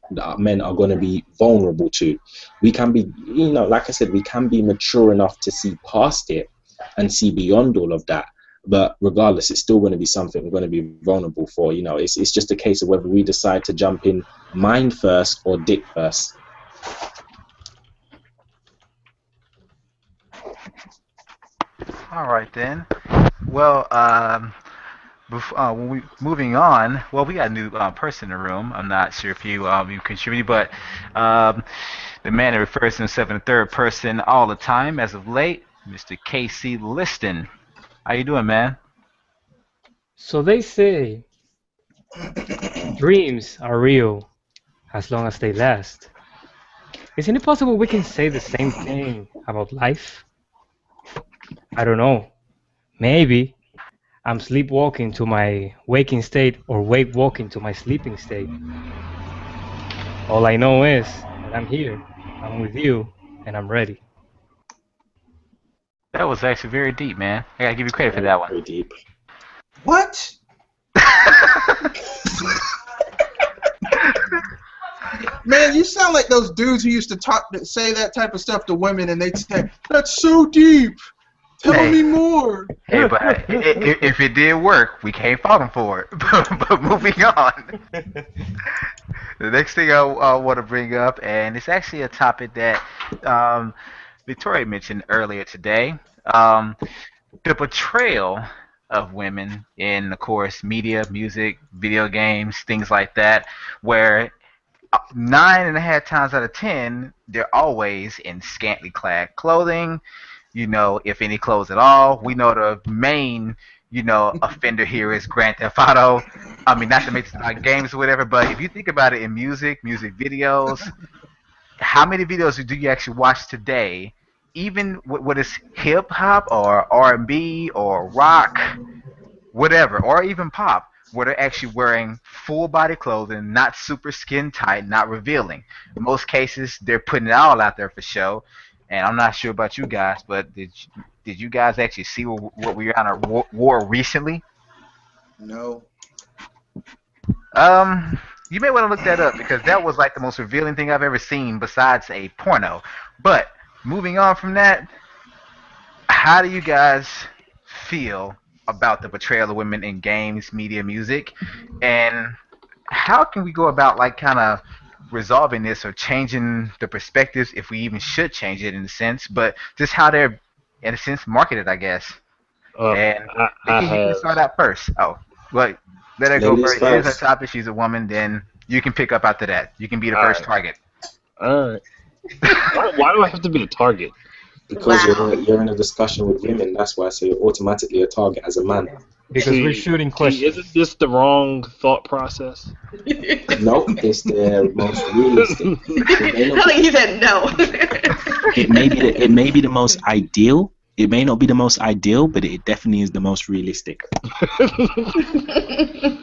vulnerable to. We can be, like I said, we can be mature enough to see past it and see beyond all of that. But regardless, it's still going to be something we're going to be vulnerable for. It's just a case of whether we decide to jump in mind first or dick first. All right then. Well, when we moving on, well, we got a new person in the room. I'm not sure if you contributed, but the man that refers to himself in the third person all the time as of late, Mr. Casey Liston. How you doing, man? So they say dreams are real as long as they last. Isn't it possible we can say the same thing about life? I don't know. Maybe I'm sleepwalking to my waking state or wake walking to my sleeping state. All I know is that I'm here, I'm with you, and I'm ready. That was actually very deep, man. I gotta give you credit for that one. Very deep. What? Man, you sound like those dudes who used to say that type of stuff to women, and they'd say, "That's so deep. Tell me more." Hey, but if it did work, we can't fault him for it. But moving on. The next thing I want to bring up, and it's actually a topic that Victoria mentioned earlier today, the portrayal of women in, of course, media, music, video games, things like that, where 9.5 times out of 10, they're always in scantily clad clothing, if any clothes at all. We know the main, offender here is Grand Theft Auto. I mean, not to make games or whatever, but if you think about it in music videos, how many videos do you actually watch today? Even what is hip hop or R&B or rock, whatever, or even pop, where they're actually wearing full body clothing, not super skin tight, not revealing. In most cases, they're putting it all out there for show. And I'm not sure about you guys, but did you guys actually see what we were on our war recently? No. You may want to look that up because that was like the most revealing thing I've ever seen besides a porno. But moving on from that, how do you guys feel about the portrayal of women in games, media, music, and how can we go about like kind of resolving this or changing the perspectives if we even should change it in a sense, but just how they're in a sense marketed, I guess. And I you can have. start out first. Oh, well, let her go Ladies first. Here's her first. topic. She's a woman. Then you can pick up after that. You can be the All first right. target. All right. Why do I have to be the target? Because Wow. you're in a discussion with women, that's why. So you're automatically a target as a man. because we're shooting See, questions. isn't this the wrong thought process? No, it's the most realistic. It may I not, think he said no. it may be the most ideal. It may not be the most ideal, but it definitely is the most realistic.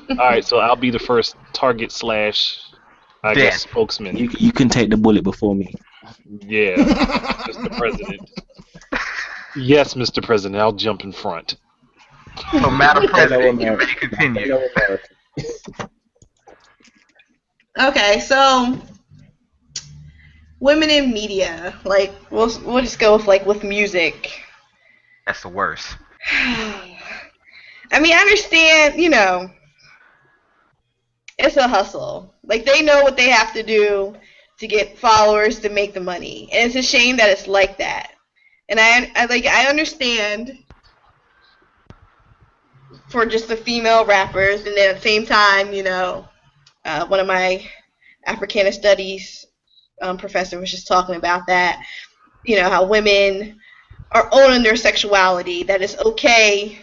All right, so I'll be the first target slash, I Dead. guess, spokesman. You can take the bullet before me. Yeah, Mr. President. Yes, Mr. President, I'll jump in front. So, Madam President, you America. may continue. Hello, America. Okay, so women in media, like we'll just go with with music. That's the worst. I mean, I understand, it's a hustle. Like they know what they have to do to get followers to make the money, and it's a shame that it's like that. And I understand for just the female rappers, and then at the same time, one of my Africana studies professor was just talking about that. How women are owning their sexuality, that it's okay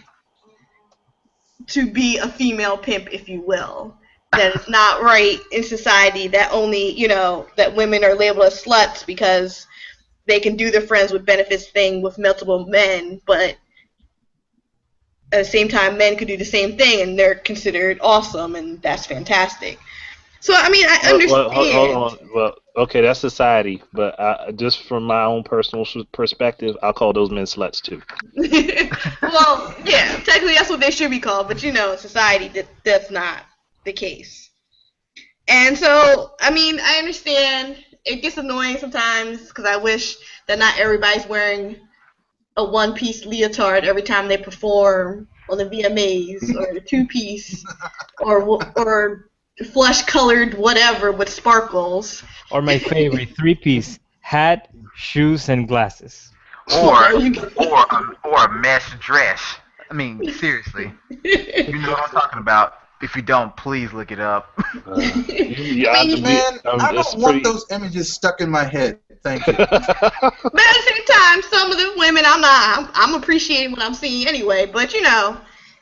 to be a female pimp, if you will. That it's not right in society that only, that women are labeled as sluts because they can do the friends with benefits thing with multiple men, but at the same time, men could do the same thing and they're considered awesome, and that's fantastic. So, I mean, I understand. Hold on. Well, okay, that's society, but just from my own personal perspective, I'll call those men sluts too. Well, yeah, technically that's what they should be called, but in society, that's not the case. And so, I mean, I understand it gets annoying sometimes because I wish that not everybody's wearing a one-piece leotard every time they perform on the VMAs, or a two-piece, or flesh-colored whatever with sparkles. Or my favorite, three-piece: hat, shoes, and glasses. Or a mesh dress. I mean, seriously. You know what I'm talking about. If you don't, please look it up. Man, I don't want those images stuck in my head. Thank you. But at the same time, some of the women, I'm appreciating what I'm seeing anyway. But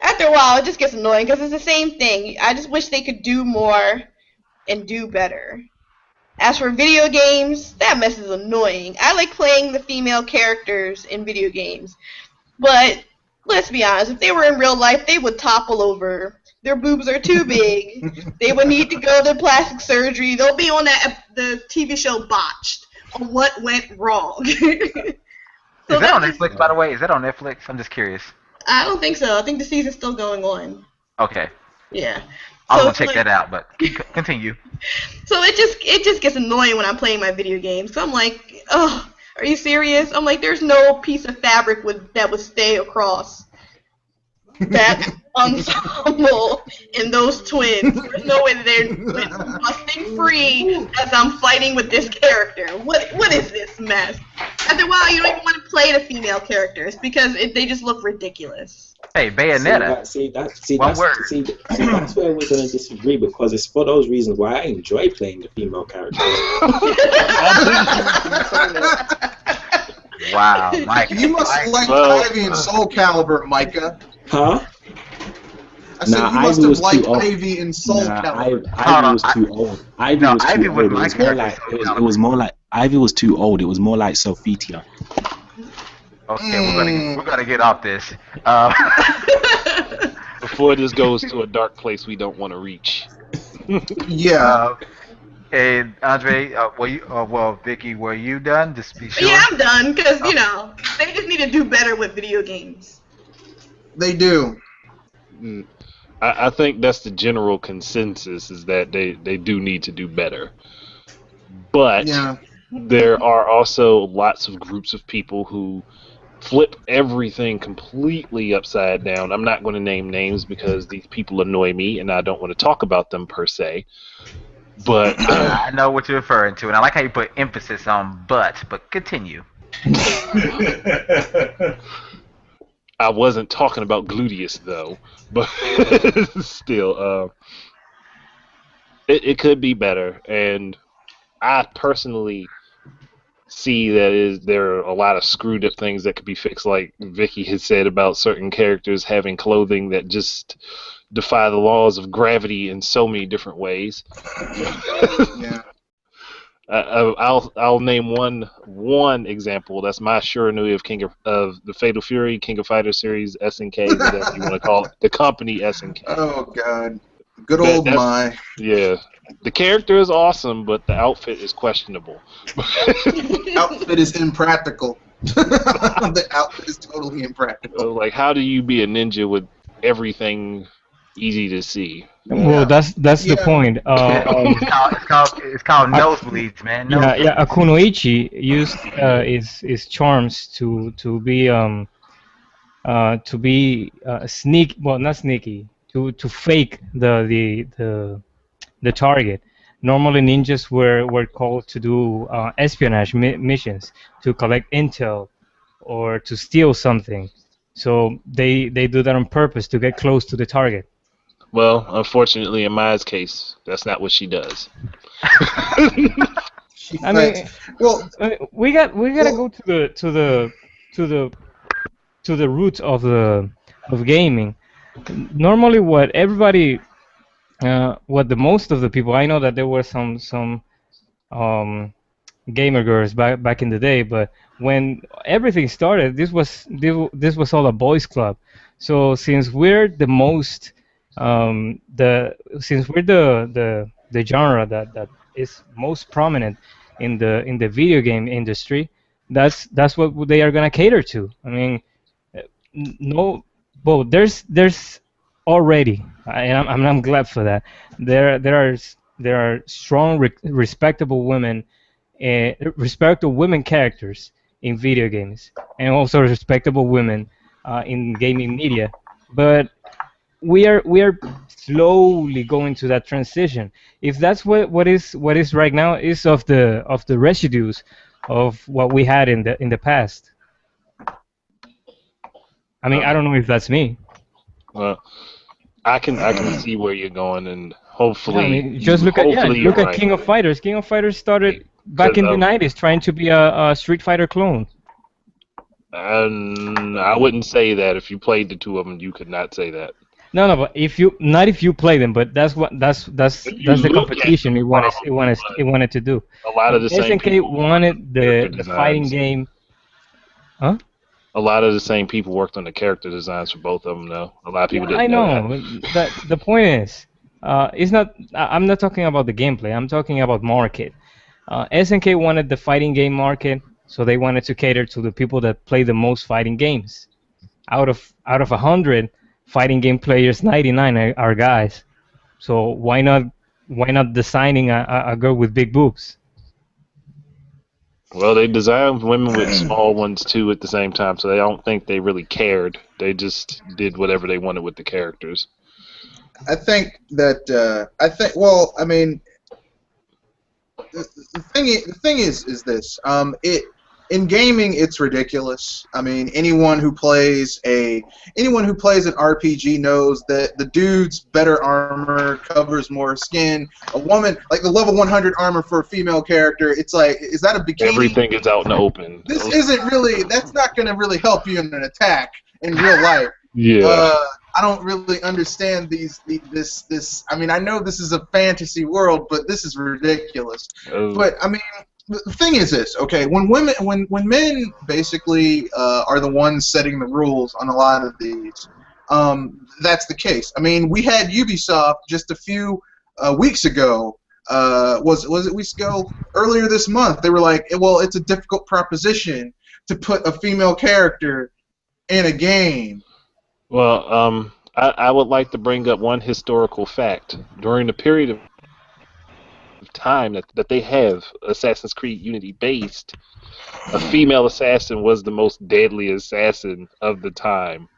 after a while, it just gets annoying because it's the same thing. I just wish they could do more and do better. As for video games, that mess is annoying. I like playing the female characters in video games, but let's be honest, if they were in real life, they would topple over. Their boobs are too big. They would need to go to plastic surgery. They'll be on the TV show Botched on what went wrong. Is that on Netflix, by the way? Is that on Netflix? I'm just curious. I don't think so. I think the season's still going on. Okay. Yeah. I'm gonna check that out, but continue. So it just gets annoying when I'm playing my video games. So I'm like, oh, are you serious? I'm like, there's no piece of fabric that would stay across that ensemble and those twins. There's no way they're busting free as I'm fighting with this character. What is this mess? After a while, you don't even want to play the female characters because they just look ridiculous. Hey, Bayonetta. That's where we're going to disagree, because it's for those reasons why I enjoy playing the female characters. Wow, Micah. You must like Ivy and Soul Calibur, Micah. Huh? I said you must have liked Ivy and Soul Calibur. Ivy was too old. Ivy was too old. It was more like Ivy was too old. It was more like Sophitia. Okay, we're gonna get off this. Before this goes to a dark place we don't want to reach. Yeah. Hey, Andre, Vicky, were you done? Just be sure. Yeah, I'm done, because, they just need to do better with video games. They do. I think that's the general consensus, is that they do need to do better. But there are also lots of groups of people who flip everything completely upside down. I'm not going to name names because these people annoy me and I don't want to talk about them per se. But I know what you're referring to, and I like how you put emphasis on but continue. I wasn't talking about gluteus though, but still, it could be better, and I personally see that there are a lot of screwed up things that could be fixed, like Vicky has said about certain characters having clothing that just defy the laws of gravity in so many different ways. Yeah. I'll name one example. That's my Shiranui of the Fatal Fury, King of Fighters series, SNK, whatever you want to call it, the company SNK. Oh God, good old Mai. Yeah, the character is awesome, but the outfit is questionable. Outfit is impractical. The outfit is totally impractical. Like, how do you be a ninja with everything easy to see? Well, that's the point. It's called nosebleeds, man. Yeah. Akunoichi used his charms to be sneak. Well, not sneaky. To fake the target. Normally, ninjas were called to do espionage missions, to collect intel or to steal something. So they do that on purpose to get close to the target. Well, unfortunately, in Maya's case, that's not what she does. I mean, well, we gotta go to the roots of gaming. Normally, what the most of the people, I know that there were some gamer girls back in the day, but when everything started, this was all a boys club. So since we're the most since we're the genre that is most prominent in the video game industry, that's what they are gonna cater to. I mean, no, well, there's already, and I'm glad for that. There are strong, respectable women, respectable women characters in video games, and also respectable women in gaming media. But we are slowly going to that transition. If that's what is right now, is of the residues of what we had in the past. I mean, I don't know if that's me. Well, I can see where you're going, and hopefully, yeah, I mean, just look at right. King of Fighters. King of Fighters started back in the 90s, trying to be a Street Fighter clone. I wouldn't say that. If you played the two of them, you could not say that. No, but if you play them, but that's the competition it wanted to do. A lot of the same SNK people wanted the fighting game. Huh? A lot of the same people worked on the character designs for both of them, though. A lot of people didn't know that. The point is, it's not. I'm not talking about the gameplay. I'm talking about market. SNK wanted the fighting game market, so they wanted to cater to the people that play the most fighting games. Out of 100 fighting game players, 99 are guys. So why not designing a girl with big boobs? Well, they designed women with small ones too at the same time, so I don't think they really cared. They just did whatever they wanted with the characters. I think that well, I mean, the thing is this. In gaming, it's ridiculous. I mean, anyone who plays an RPG knows that the dude's better armor covers more skin. A woman, like the level 100 armor for a female character, it's like, is that a bikini? Everything is out in the open. This isn't really. That's not going to really help you in an attack in real life. Yeah. I don't really understand this. I mean, I know this is a fantasy world, but this is ridiculous. But I mean, the thing is this, okay? When men basically are the ones setting the rules on a lot of these, that's the case. I mean, we had Ubisoft just a few weeks ago. Was it weeks ago? Earlier this month, they were like, well, it's a difficult proposition to put a female character in a game. Well, I would like to bring up one historical fact. During the period of time that they have Assassin's Creed Unity based, a female assassin was the most deadly assassin of the time.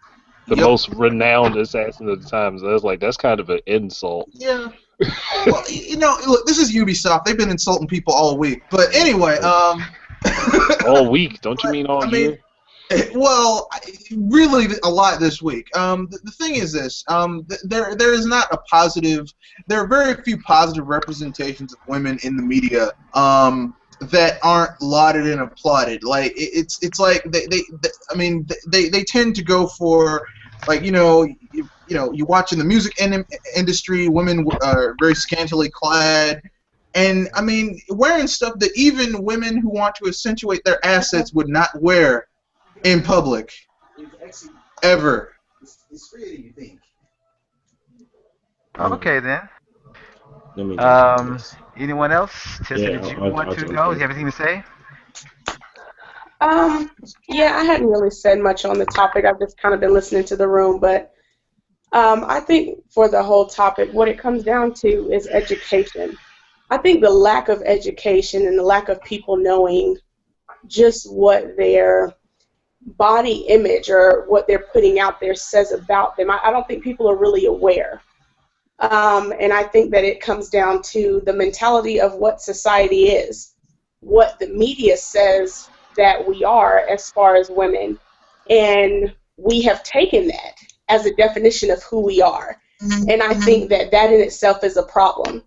The most renowned assassin of the time. So that's kind of an insult. Yeah. Well, look, this is Ubisoft. They've been insulting people all week. But anyway, all week? Don't you mean all year? Well, really a lot this week. The thing is this: there is not a positive. There are very few positive representations of women in the media. that aren't lauded and applauded. Like it's like they tend to go for, like, you watch in the music industry, women are very scantily clad, and I mean wearing stuff that even women who want to accentuate their assets would not wear in public ever. It's freer than you think. Okay then. Let me Anyone else? Tessa, Yeah, did you I'll want to jump go? Do in. you have anything to say? Yeah, I hadn't really said much on the topic. I've just kind of been listening to the room, but I think for the whole topic, what it comes down to is education. I think the lack of education and the lack of people knowing just what their body image or what they're putting out there says about them. I don't think people are really aware. And I think that it comes down to the mentality of what society is, what the media says that we are as far as women, and we have taken that as a definition of who we are. And I think that that in itself is a problem.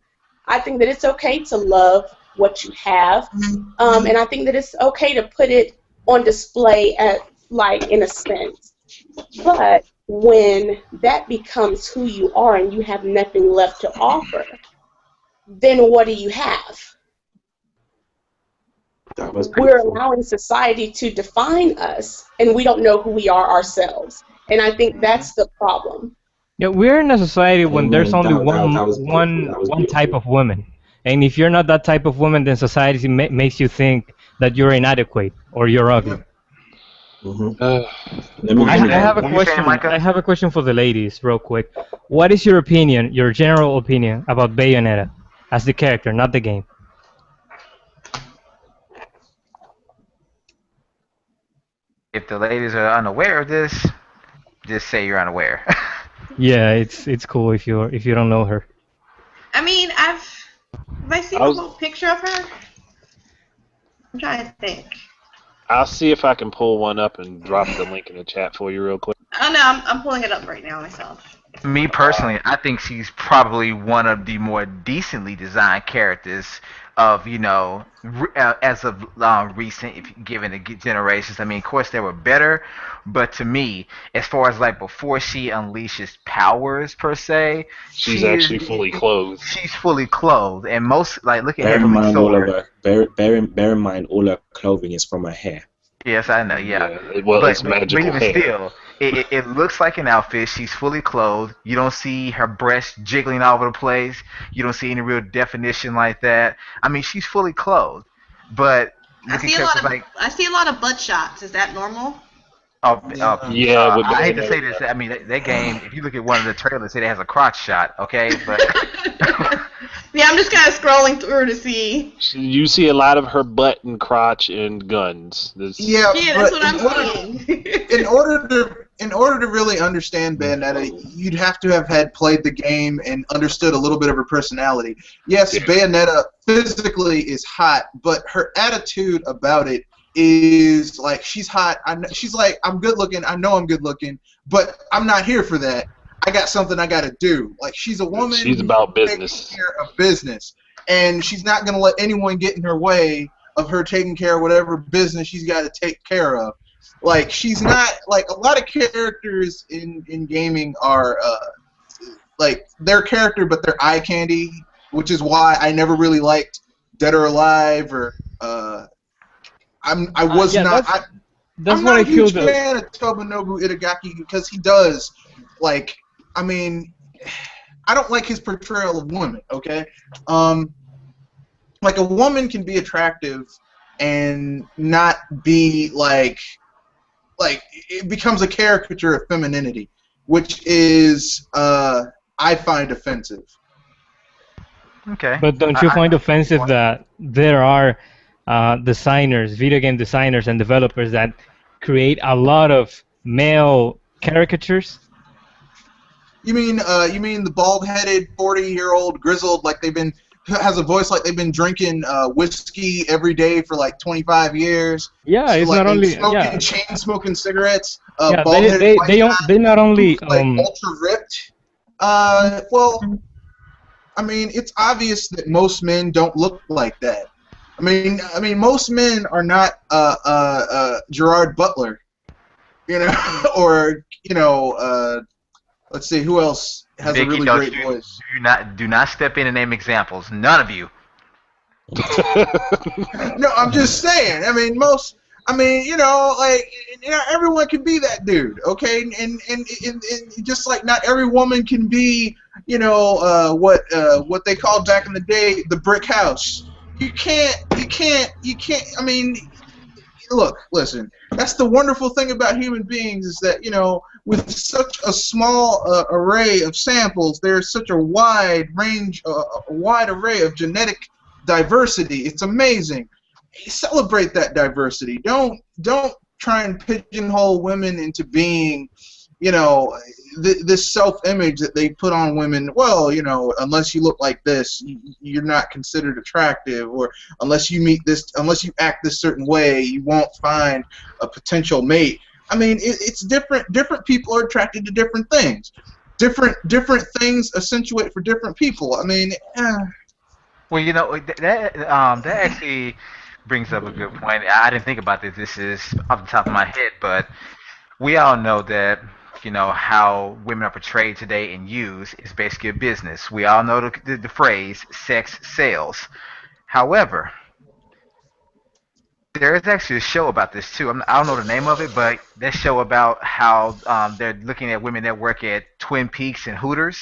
I think that it's okay to love what you have, and I think that it's okay to put it on display at, like, in a sense. But when that becomes who you are and you have nothing left to offer, then what do you have? That was We're beautiful. allowing society to define us, and we don't know who we are ourselves. And I think that's the problem. Yeah, we're in a society when there's Amen. only That was beautiful. That was one type beautiful. of woman, and if you're not that type of woman, then society makes you think that you're inadequate or you're ugly. Let me I have a What you saying, question. Micah? I have a question for the ladies, real quick. What is your opinion, your general opinion about Bayonetta as the character, not the game? If the ladies are unaware of this, just say you're unaware. Yeah, it's cool if you don't know her. I mean, have I seen a whole picture of her? I'm trying to think. I'll see if I can pull one up and drop the link in the chat for you real quick. Oh no, I'm pulling it up right now myself. Me personally, I think she's probably one of the more decently designed characters of, as of recent, if given the generations. I mean, of course, they were better, but to me, as far as like before she unleashes powers per se, She's actually fully clothed. She's fully clothed, and most, like, look at Bear her in from the mind all of sword. her. Bear in mind all her clothing is from her hair. Yes, I know. Yeah, well, but it's magical even hair. still, it looks like an outfit. She's fully clothed. You don't see her breasts jiggling all over the place. You don't see any real definition like that. I mean, she's fully clothed. But look at characters like I see a lot of butt shots. Is that normal? Yeah, with I hate to Bayonetta. say this. I mean, that game. If you look at one of the trailers, it has a crotch shot. Okay, but Yeah, I'm just kind of scrolling through to see. You see a lot of her butt and crotch and guns. Yeah, that's but what I'm seeing. in order to really understand Bayonetta, you'd have to have had played the game and understood a little bit of her personality. Yes, Bayonetta physically is hot, but her attitude about it is like, she's hot. She's like, I'm good looking. I know I'm good looking, but I'm not here for that. I got something I got to do. Like, she's a woman. She's about business. Taking care of business, and she's not going to let anyone get in her way of her taking care of whatever business she's got to take care of. Like, she's not, like, a lot of characters in gaming are like, their character, but they're eye candy, which is why I never really liked Dead or Alive or I'm not a huge fan of Tomonobu Itagaki because he does, like, I mean, I don't like his portrayal of women, okay? Like, a woman can be attractive and not be, like, it becomes a caricature of femininity, which is, I find offensive. Okay. But don't you find offensive that there are designers, video game designers and developers that create a lot of male caricatures? You mean the bald-headed 40-year-old grizzled, like has a voice like they've been drinking whiskey every day for like 25 years? Yeah, it's like, not only chain smoking cigarettes. Yeah, they not only like ultra ripped. Well, I mean, it's obvious that most men don't look like that. I mean, most men are not Gerard Butler, or let's see who else has a Vicky, really don't great you voice. do not step in and name examples. None of you. No, I'm just saying. I mean, everyone can be that dude, okay? And just like not every woman can be, what they called back in the day the brick house. You can't. I mean, look, listen. That's the wonderful thing about human beings is that with such a small array of samples, there's such a wide range, a wide array of genetic diversity. It's amazing. Celebrate that diversity. Don't try and pigeonhole women into being, this self-image that they put on women. Well, unless you look like this, you're not considered attractive, or unless you act this certain way, you won't find a potential mate. I mean, it's different. Different people are attracted to different things. Different things accentuate for different people. I mean, Well, that actually brings up a good point. I didn't think about this. This is off the top of my head, but we all know that how women are portrayed today and used is basically a business. We all know the phrase "sex sells." However, there is actually a show about this too. I don't know the name of it, but that show about how they're looking at women that work at Twin Peaks and Hooters.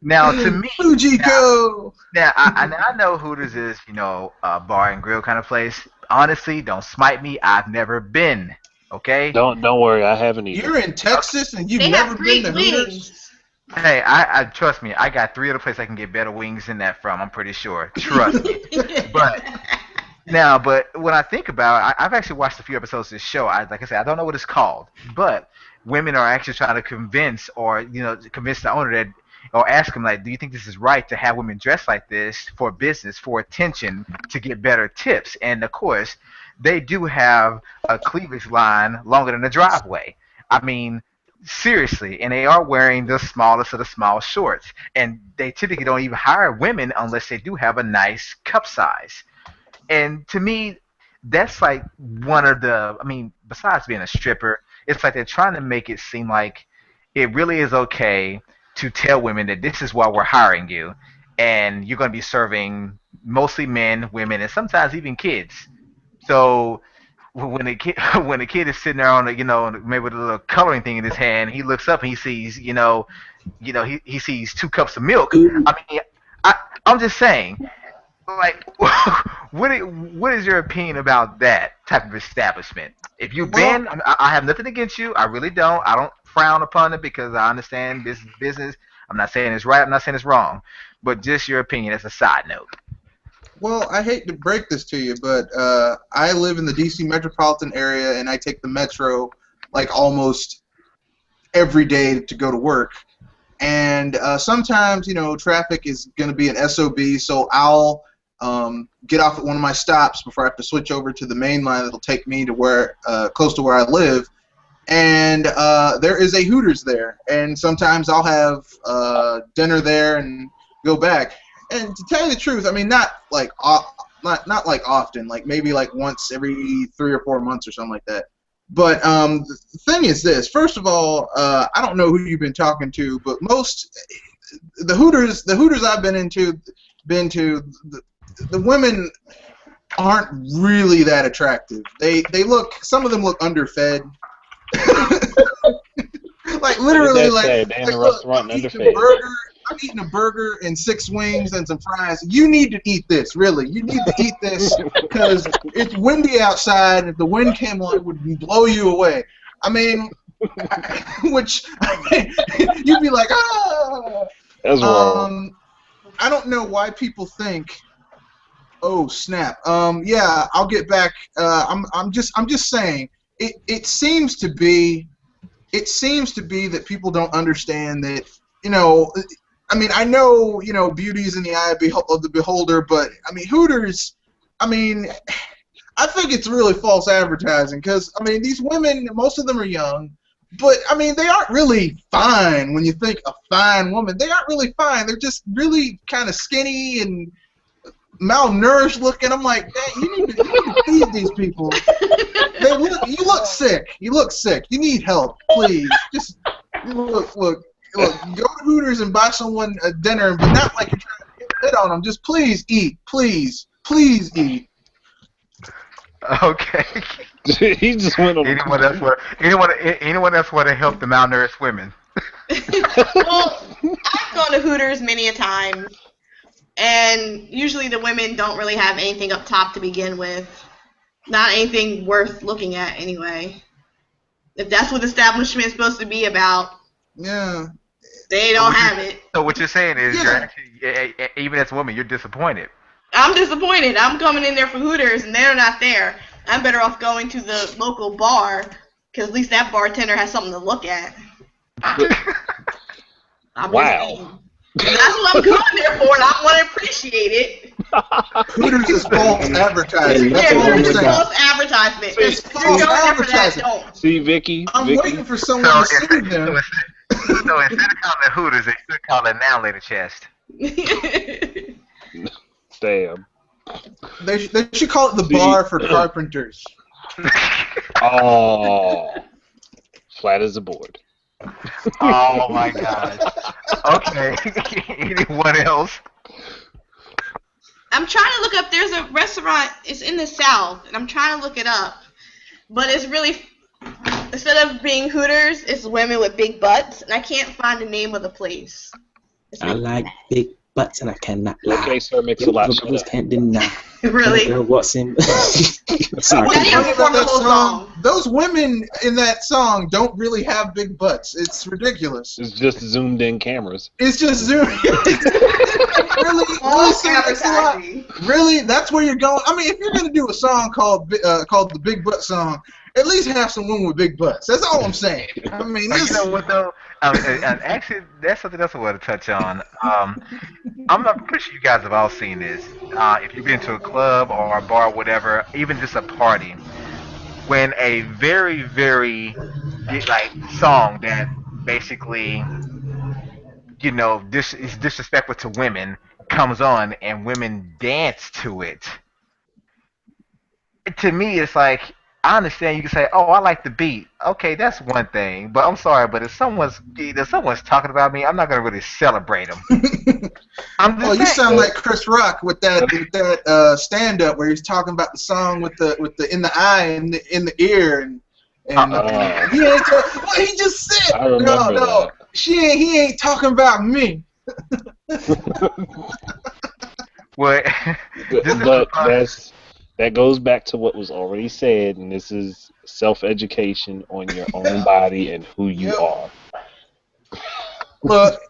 Now, to me, now, Fujiko. I know Hooters is, a bar and grill kind of place. Honestly, don't smite me. I've never been. Okay? Don't worry, I haven't either. You're in Okay. Texas and you've They never have been great to Hooters? wings. Hey, I trust me. I got three other places I can get better wings than that from. I'm pretty sure. Trust me. But but when I think about it, I've actually watched a few episodes of this show. Like I said, I don't know what it's called, but women are actually trying to convince the owner that, or ask him like, do you think this is right to have women dress like this for business, for attention, to get better tips? And of course, they do have a cleavage line longer than the driveway. I mean, seriously, and they are wearing the smallest of the small shorts, and they typically don't even hire women unless they do have a nice cup size. And to me, that's like one of the. I mean, besides being a stripper, it's like they're trying to make it seem like it really is okay to tell women that this is why we're hiring you, and you're going to be serving mostly men, women, and sometimes even kids. So when a kid when a kid is sitting there on maybe with a little coloring thing in his hand, he looks up and he sees he sees 2 cups of milk. Ooh, I mean, I I'm just saying, like, what is your opinion about that type of establishment? If you've Well, been, I have nothing against you. I really don't. I don't frown upon it because I understand this is business. I'm not saying it's right. I'm not saying it's wrong. But just your opinion as a side note. Well, I hate to break this to you, but I live in the D.C. metropolitan area, and I take the metro like almost every day to go to work. And sometimes, traffic is going to be an SOB, so I'll get off at one of my stops before I have to switch over to the main line that'll take me to where close to where I live. And there is a Hooters there, and sometimes I'll have dinner there and go back. And to tell you the truth, I mean, not like often, like maybe like once every 3 or 4 months or something like that. But the thing is this: first of all, I don't know who you've been talking to, but most the Hooters I've been to, the women aren't really that attractive. Some of them look underfed. Like Look at literally, that like, sad. They in the look, restaurant I'm and eating a underfed. burger. I'm eating a burger and 6 wings and some fries. You need to eat this, really. You need to eat this because it's windy outside. If the wind came on, it would blow you away. I mean, you'd be like, ah. That's wrong. I don't know why people think. Oh snap! Yeah, I'll get back. I'm just saying. It seems to be that people don't understand that. I mean, I know beauty is in the eye of the beholder, but I mean, Hooters. I mean, I think it's really false advertising because I mean, these women, most of them are young, but I mean, they aren't really fine. When you think a fine woman, they aren't really fine. They're just really kind of skinny and malnourished looking. I'm like, "Dang, you need to feed these people. You look sick. You look sick. You need help, please. Just look. Go to Hooters and buy someone a dinner, but not like you're trying to hit on them. Just please eat. Please eat." Okay. He just went on. Anyone else want to help the malnourished women? Well, I've gone to Hooters many a time, and usually the women don't really have anything up top to begin with. Not anything worth looking at, anyway. If that's what the establishment is supposed to be about, Yeah. they don't have it. So what you're saying is, Yeah. you're actually, even as a woman, you're disappointed. I'm disappointed. I'm coming in there for Hooters, and they're not there. I'm better off going to the local bar, because at least that bartender has something to look at. I'm Wow. That's what I'm going there for, and I want to appreciate it. Hooters is false advertising. Yeah, That's Yeah, all I'm Hooters is saying. false advertisement. It's If you're going false there for that, advertising. don't. See, Vicky. I'm waiting for someone to sue them. So instead of calling it Hooters, they should call it Now Later Chest. Damn. They should call it the bar for carpenters. Oh. Flat as a board. Oh my gosh. Okay. Anyone else? I'm trying to look up. There's a restaurant. It's in the South, and I'm trying to look it up. But it's really, instead of being Hooters, it's women with big butts, and I can't find the name of the place. I like big butts and I cannot lie. Okay, sir, makes a lot of Brothers can't deny. Really? Girl, what's in? Sorry. How do you perform the whole song? Those women in that song don't really have big butts. It's ridiculous. It's just zoomed in cameras. It's just zoom. False advertising. Really? That's where you're going? I mean, if you're going to do a song called the Big Butt Song, at least have some women with big butts. That's all I'm saying. I mean, You know what though? And actually, that's something else I want to touch on. I'm pretty sure you guys have all seen this. If you've been to a club or a bar, or whatever, even just a party, when a very, very song that basically, this is disrespectful to women comes on and women dance to it. To me, it's like, I understand you can say, "Oh, I like the beat." Okay, that's one thing. But I'm sorry, but if someone's talking about me, I'm not gonna really celebrate them. I'm just you saying. sound like Chris Rock with that stand up where he's talking about the song with the in the eye and in the ear and he ain't what he just said. I remember that. He ain't talking about me. Well, But that goes back to what was already said, and this is self-education on your own body and who you are. Look,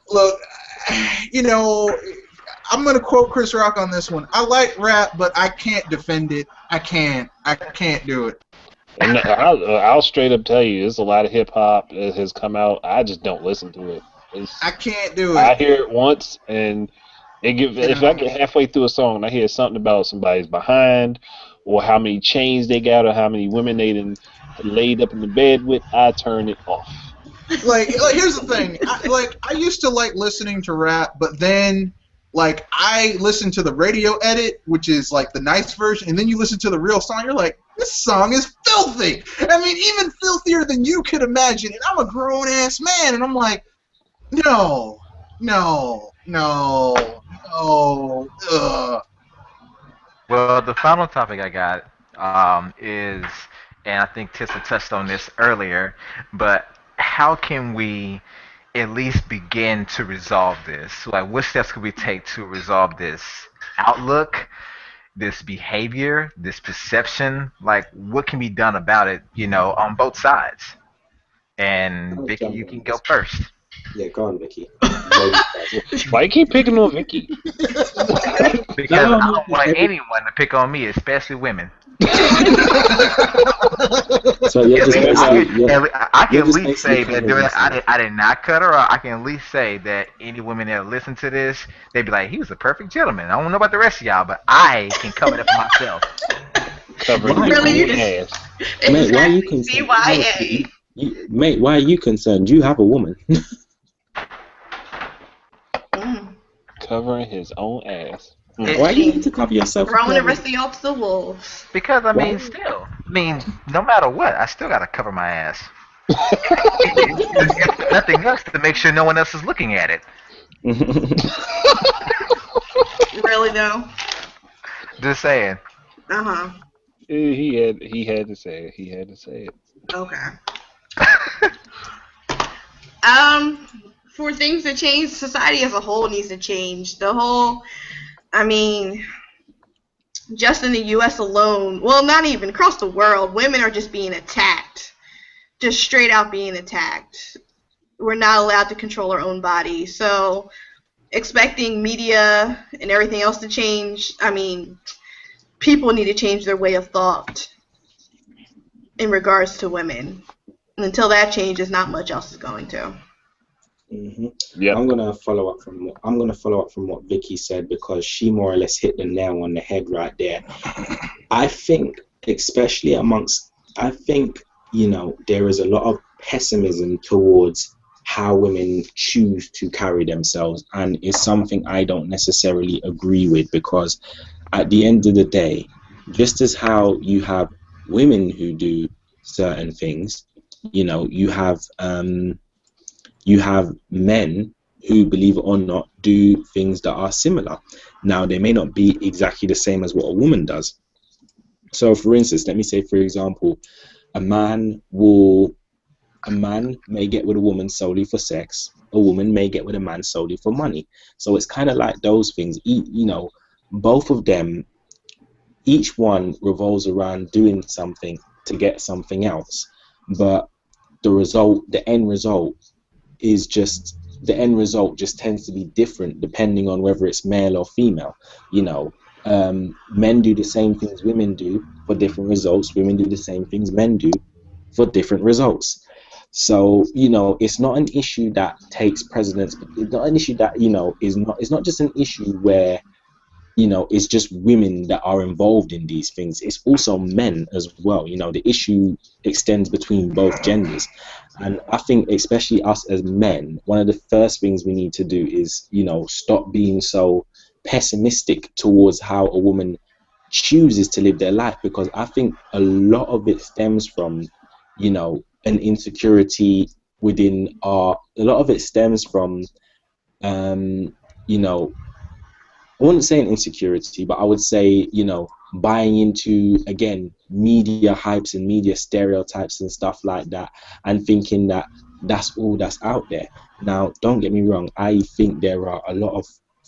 I'm gonna quote Chris Rock on this one. I like rap, but I can't defend it. I can't do it. And I'll straight up tell you, there's a lot of hip hop that has come out. I just don't listen to it. I can't do I it. hear it once, and if I get halfway through a song and I hear something about somebody's behind, or how many chains they got, or how many women they done laid up in the bed with, I turn it off. Like here's the thing. I used to like listening to rap, but then I listened to the radio edit, which is like the nice version, and then you listen to the real song. You're like, this song is filthy. I mean, even filthier than you could imagine. And I'm a grown ass man, and I'm like, no. Well, the final topic I got is, and I think Tissa touched on this earlier, but how can we at least begin to resolve this? Like, what steps could we take to resolve this outlook, this behavior, this perception? Like, what can be done about it, on both sides? And Vicky, you can go first. Yeah, go on, Vicky. Why you keep picking on Vicky? Because I don't want anyone to pick on me, especially women. So you're just I can at least basically say that covering yourself. I did not cut her off. I can at least say that any women that listen to this, they'd be like, he was a perfect gentleman. I don't know about the rest of y'all, but I can cover it for myself. Covering Why? your Really? own ass. Mate, why are you Exactly. concerned? CYA. Mate, why are you concerned? You have a woman. Mm. Covering his own ass. It, Why I you need mean, to cover yourself with throwing the clothing? rest of y'all to the wolves. because I Why? mean, still, I mean, no matter what, I still gotta cover my ass. If nothing else, to make sure no one else is looking at it. Really though. Just saying. Uh huh. He had to say it. He had to say it. Okay. Um, for things to change, society as a whole needs to change. The whole, I mean, just in the U.S. alone, well, not even across the world, women are just being attacked, just straight out being attacked. We're not allowed to control our own body, so expecting media and everything else to change, I mean, people need to change their way of thought in regards to women. And until that changes, not much else is going to. hmm Yep. I'm gonna follow up from what Vicky said, because she more or less hit the nail on the head right there. I think, especially I think, there is a lot of pessimism towards how women choose to carry themselves, and it's something I don't necessarily agree with, because at the end of the day, just as how you have women who do certain things, you have men who, believe it or not, do things that are similar. Now, they may not be exactly the same as what a woman does. So, for instance, let me say, for example, a man may get with a woman solely for sex. A woman may get with a man solely for money. So it's kind of like those things. Both of them, each one revolves around doing something to get something else. But the end result just tends to be different depending on whether it's male or female. Men do the same things women do for different results. Women do the same things men do for different results. So, it's not an issue that takes precedence. It's not an issue that, it's not just an issue where, it's just women that are involved in these things. It's also men as well. The issue extends between both genders. And I think, especially us as men, one of the first things we need to do is, stop being so pessimistic towards how a woman chooses to live their life, because I think a lot of it stems from, an insecurity a lot of it stems from, you know, I wouldn't say an insecurity, but I would say, buying into, again, media hypes and media stereotypes and stuff like that, and thinking that that's all that's out there. Now, don't get me wrong, I think there are a lot of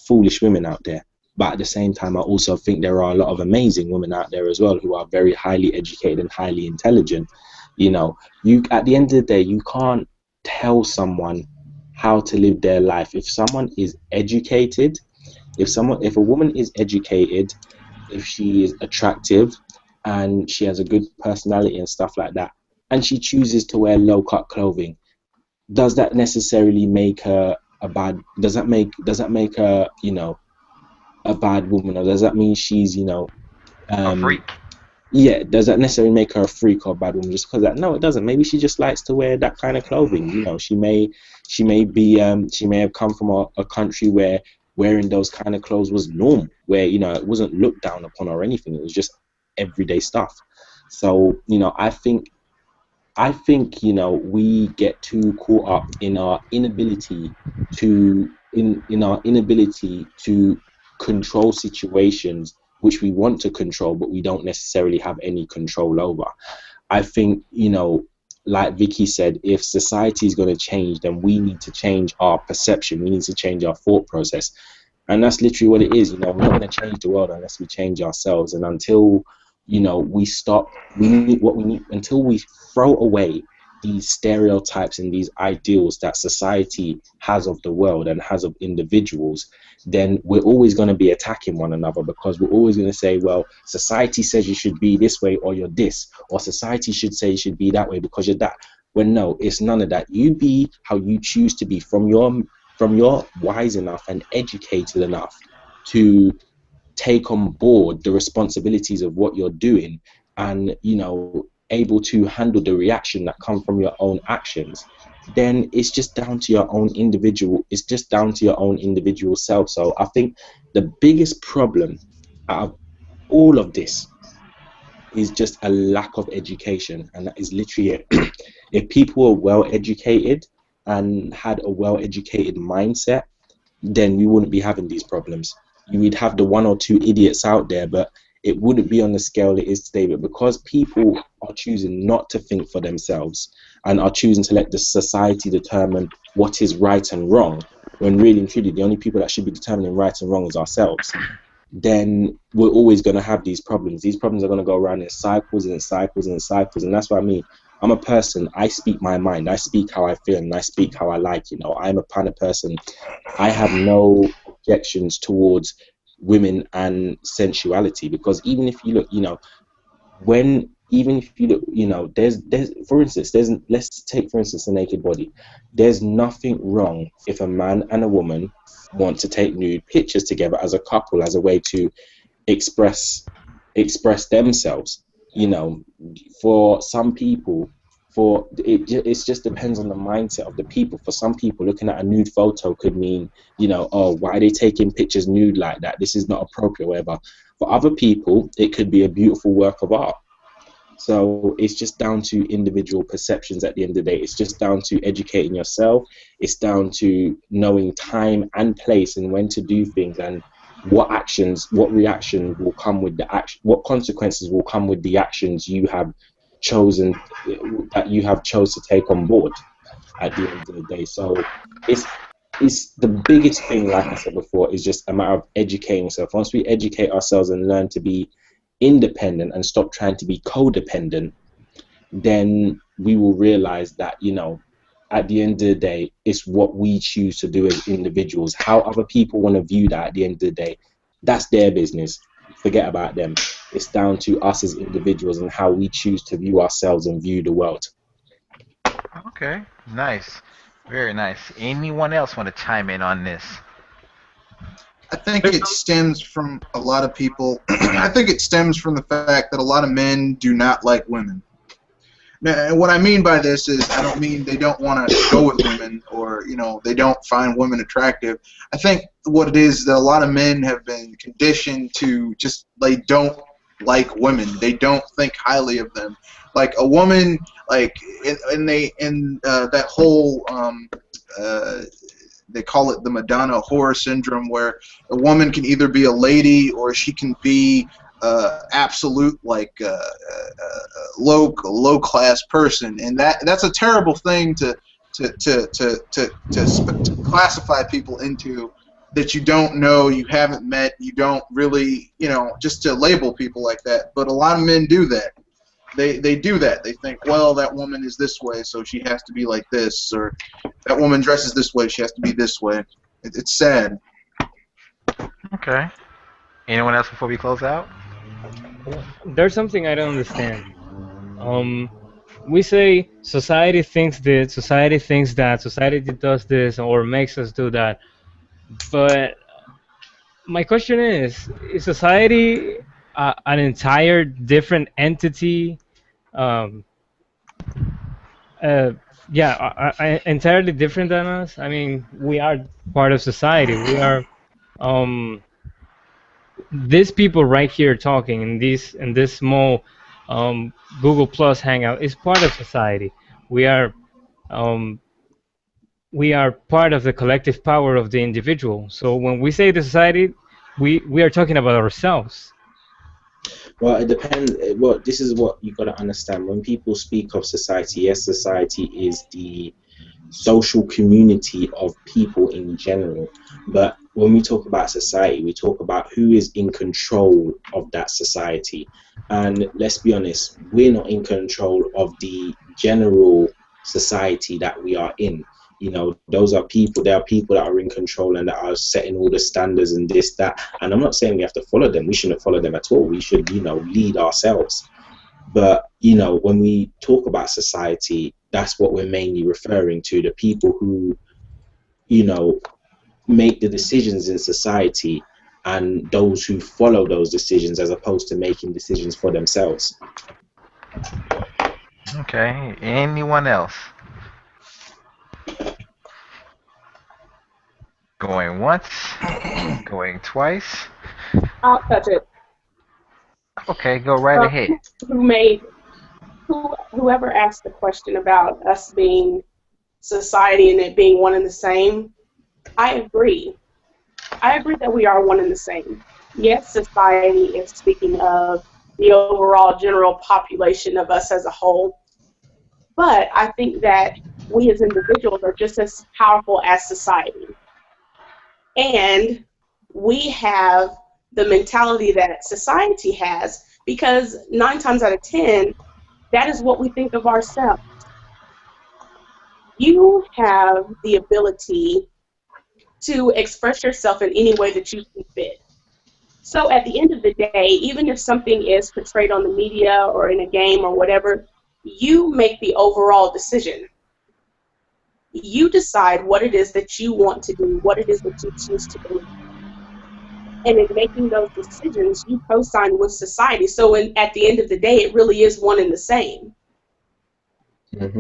foolish women out there, but at the same time, I also think there are a lot of amazing women out there as well, who are very highly educated and highly intelligent. At the end of the day, you can't tell someone how to live their life. If a woman is educated, if she is attractive and she has a good personality and stuff like that, and she chooses to wear low cut clothing, does that necessarily make her does that make her, a bad woman? Or does that mean she's, A um freak. yeah, does that necessarily make her a freak or a bad woman just because that? No, it doesn't. Maybe she just likes to wear that kind of clothing. She may have come from a country where wearing those kind of clothes was normal, where, it wasn't looked down upon or anything. It was just everyday stuff. So, I think, we get too caught up in our inability to control situations which we want to control, but we don't necessarily have any control over. I think, like Vicky said, if society is going to change, then we need to change our perception. We need to change our thought process. And that's literally what it is. We're not going to change the world unless we change ourselves. And until, we stop, until we throw away these stereotypes and these ideals that society has of the world and has of individuals, then we're always going to be attacking one another, because we're always going to say, well, society says you should be this way or you're this, or society should say you should be that way because you're that. When no, it's none of that. You be how you choose to be from your wise enough and educated enough to take on board the responsibilities of what you're doing, and able to handle the reaction that come from your own actions. then it's just down to your own individual. It's just down to your own individual self. So I think the biggest problem out of all of this is just a lack of education, and that is literally it. If people were well educated and had a well educated mindset, then we wouldn't be having these problems. You would have the one or two idiots out there, but it wouldn't be on the scale it is today. But because people are choosing not to think for themselves and are choosing to let the society determine what is right and wrong, when really and truly the only people that should be determining right and wrong is ourselves, then we're always going to have these problems. These problems are going to go around in cycles and cycles and cycles. And that's what I mean. I'm a person, I speak my mind, I speak how I feel, and I speak how I like. You know, I'm a kind of person, I have no objections towards women and sensuality, because even if you look, you know, when even if you look, you know, there's for instance, let's take for instance a naked body. There's nothing wrong if a man and a woman want to take nude pictures together as a couple, as a way to express themselves. You know, for some people, for it just depends on the mindset of the people. For some people, looking at a nude photo could mean, you know, oh, why are they taking pictures nude like that? This is not appropriate, whatever. For other people, it could be a beautiful work of art. So it's just down to individual perceptions at the end of the day. It's just down to educating yourself. It's down to knowing time and place and when to do things, and what actions, what reaction will come with the action, what consequences will come with the actions you have chosen, that you have chose to take on board at the end of the day. So it's the biggest thing, like I said before, is just a matter of educating yourself. Once we educate ourselves and learn to be independent and stop trying to be codependent, then we will realize that, you know, at the end of the day, it's what we choose to do as individuals. How other people want to view that at the end of the day, that's their business. Forget about them. It's down to us as individuals and how we choose to view ourselves and view the world. Okay, nice. Very nice. Anyone else want to chime in on this? I think it stems from a lot of people. I think it stems from the fact that a lot of men do not like women. Now, and what I mean by this is, I don't mean they don't want to go with women, or, you know, they don't find women attractive. I think what it is that a lot of men have been conditioned to just, they don't like women. They don't think highly of them. Like a woman, like in that whole they call it the Madonna whore syndrome, where a woman can either be a lady or she can be absolute, like low class person, and that's a terrible thing to classify people into, that you don't know, you haven't met, you don't really, you know, just to label people like that. But a lot of men do that. They do that. They think, well, that woman is this way, so she has to be like this, or that woman dresses this way, she has to be this way. It's sad. Okay. Anyone else before we close out? There's something I don't understand. We say society thinks this, society thinks that, society does this or makes us do that. But my question is society an entire different entity? Um, Entirely different than us? I mean, we are part of society. We are um, these people right here talking in this small Google Plus hangout is part of society. We are um, we are part of the collective power of the individual. So when we say the society, we are talking about ourselves. Well, it depends. Well, this is what you got to understand. When people speak of society, yes, society is the social community of people in general. But when we talk about society, we talk about who is in control of that society. And let's be honest, we're not in control of the general society that we are in. You know, those are people, there are people that are in control and that are setting all the standards and this, that. And I'm not saying we have to follow them. We shouldn't follow them at all. We should, you know, lead ourselves. But, you know, when we talk about society, that's what we're mainly referring to, the people who, you know, make the decisions in society and those who follow those decisions, as opposed to making decisions for themselves. Okay. Anyone else? Going once, going twice. I'll touch it. Okay, go right ahead. Who made whoever asked the question about us being society and it being one and the same? I agree. I agree that we are one and the same. Yes, society is speaking of the overall general population of us as a whole, but I think that we as individuals are just as powerful as society. And we have the mentality that society has because 9 times out of 10, that is what we think of ourselves. You have the ability to express yourself in any way that you see fit. So at the end of the day, even if something is portrayed on the media or in a game or whatever, you make the overall decision. You decide what it is that you want to do, what it is that you choose to believe. And in making those decisions, you co-sign with society. So at the end of the day, it really is one and the same.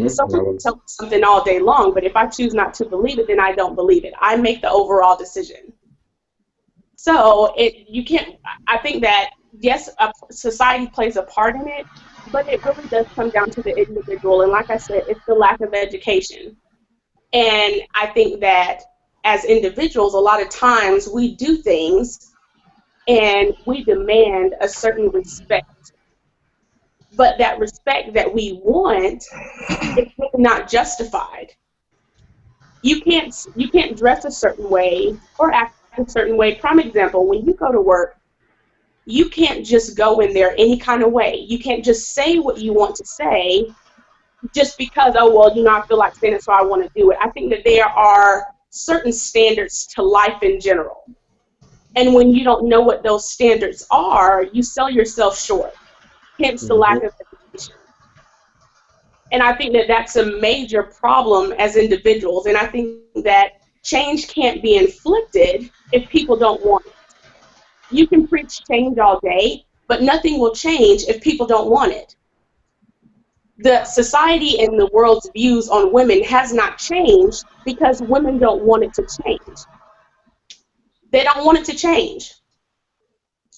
Someone can tell me something all day long, but if I choose not to believe it, then I don't believe it. I make the overall decision. So you can't. I think that yes, society plays a part in it, but it really does come down to the individual. And like I said, it's the lack of education. And I think that as individuals, a lot of times we do things and we demand a certain respect. But that respect that we want is really not justified. You can't dress a certain way or act a certain way. Prime example, when you go to work, you can't just go in there any kind of way. You can't just say what you want to say just because, oh, well, I feel like saying it, so I want to do it. I think that there are certain standards to life in general. And when you don't know what those standards are, you sell yourself short. Hence the lack of education. And I think that that's a major problem as individuals. And I think that change can't be inflicted if people don't want it. You can preach change all day, but nothing will change if people don't want it. The society and the world's views on women has not changed because women don't want it to change. They don't want it to change.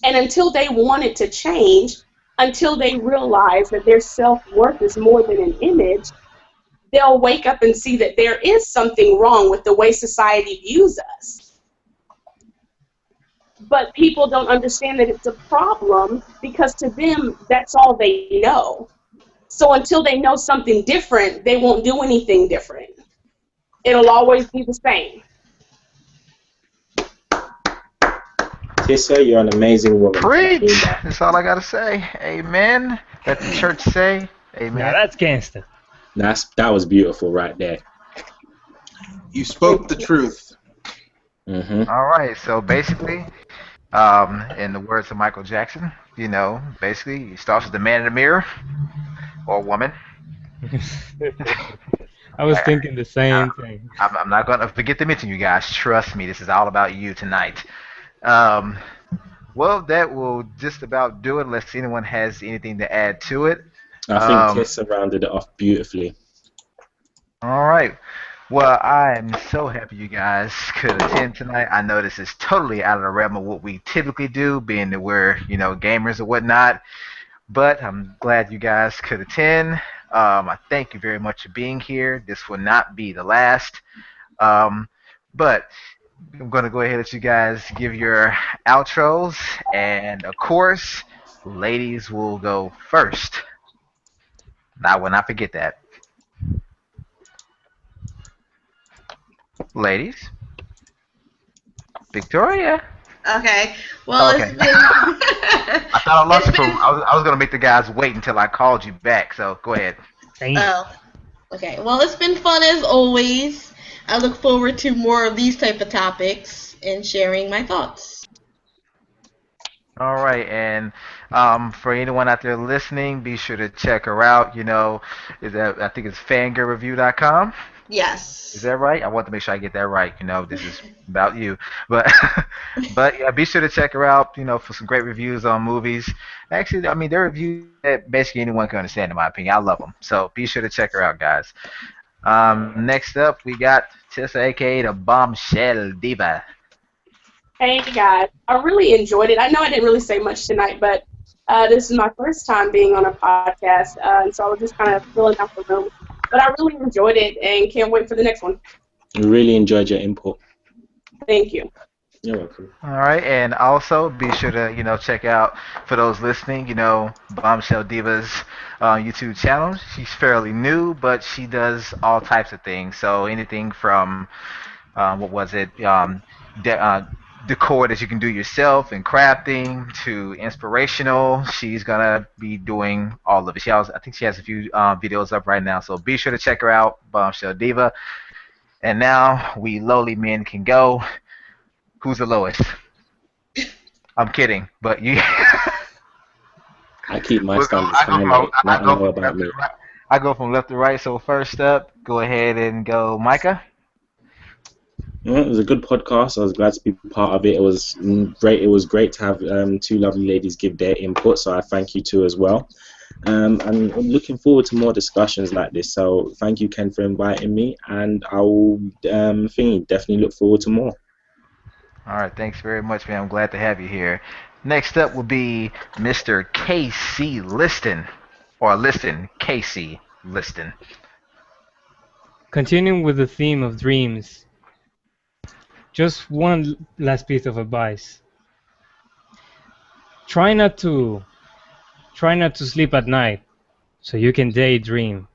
And until they want it to change, until they realize that their self-worth is more than an image, they'll wake up and see that there is something wrong with the way society views us. But people don't understand that it's a problem because to them, that's all they know. So until they know something different, they won't do anything different. It'll always be the same. Tissa, you're an amazing woman. Preach! That's all I gotta say. Amen. Let the church say, amen. Now that's gangster. That was beautiful right there. You spoke the truth. All right, so basically, in the words of Michael Jackson, basically, it starts with the man in the mirror or woman. I was thinking the same thing. I'm not going to forget to mention you guys. Trust me, this is all about you tonight. Well, that will just about do it unless anyone has anything to add to it. I think Tessa rounded it off beautifully. All right. Well, I am so happy you guys could attend tonight. I know this is totally out of the realm of what we typically do, being that we're, gamers or whatnot. But I'm glad you guys could attend. I thank you very much for being here. This will not be the last. But I'm going to go ahead and let you guys give your outros. And, of course, ladies will go first. I will not forget that. Ladies? Victoria? Okay. Well, Okay. it's been. I thought I lost you from. I was going to make the guys wait until I called you back, so go ahead. Oh. Okay. Well, it's been fun as always. I look forward to more of these type of topics and sharing my thoughts. All right, and for anyone out there listening, be sure to check her out. I think it's fangirlreview.com. Yes. Is that right? I want to make sure I get that right. This is about you. But yeah, be sure to check her out, for some great reviews on movies. Actually, I mean, they're reviews that basically anyone can understand, in my opinion. I love them. So be sure to check her out, guys. Next up, we got Tessa, aka the Bombshell Diva. Hey guys, I really enjoyed it. I know I didn't really say much tonight, but this is my first time being on a podcast, and so I was just kind of filling out the room. But I really enjoyed it and can't wait for the next one. We really enjoyed your input. Thank you. You're welcome. All right, and also be sure to check out for those listening, Bombshell Diva's YouTube channel. She's fairly new, but she does all types of things. So anything from what was it, decor that you can do yourself and crafting to inspirational. She's gonna be doing all of it. I think she has a few videos up right now. So be sure to check her out, Bombshell Diva. And now we lowly men can go. Who's the lowest? I'm kidding, but you. I keep my We'll go, standards high, mate. I Nothing go know from about left to me. right. I go from left to right. So first up, go ahead and go, Micah. Well, it was a good podcast. I was glad to be part of it. It was great. It was great to have two lovely ladies give their input. So I thank you too as well. And I'm looking forward to more discussions like this. So thank you, Ken, for inviting me, and I'll definitely look forward to more. All right, thanks very much, man. I'm glad to have you here. Next up will be Mr. KC Liston, or Liston KC Liston. Continuing with the theme of dreams, just one last piece of advice. Try not to try not to sleep at night so you can daydream.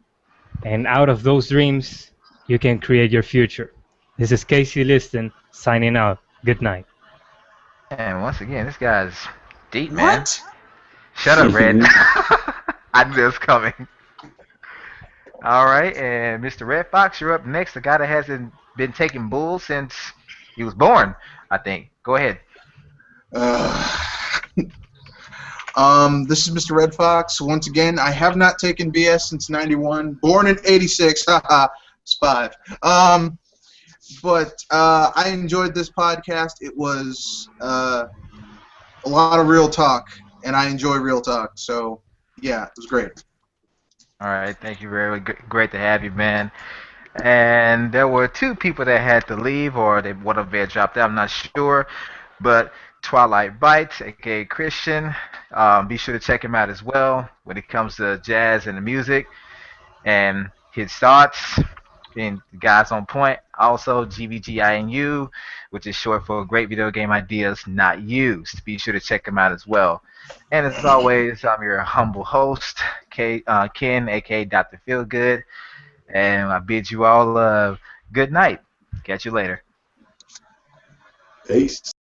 And out of those dreams, you can create your future. This is Casey Liston signing out. Good night. And once again, this guy's deep, man. What? Shut up, Red. I knew it was coming. All right, and Mr. Red Fox, you're up next. The guy that hasn't been taking bulls since he was born, I think. Go ahead. Uh, this is Mr. Red Fox. Once again, I have not taken BS since '91. Born in '86. Haha, it's 5. But I enjoyed this podcast. It was a lot of real talk, and I enjoy real talk. So, yeah, it was great. All right, thank you very much. Great to have you, man. And there were two people that had to leave, or they one of them had dropped out. I'm not sure, but Twilight Bites, aka Christian. Be sure to check him out as well when it comes to jazz and the music and his thoughts. Being the guys on point. Also, GVGINU, which is short for Great Video Game Ideas Not Used. Be sure to check him out as well. And as always, I'm your humble host, Ken, aka Dr. Feelgood, and I bid you all good night. Catch you later. Peace.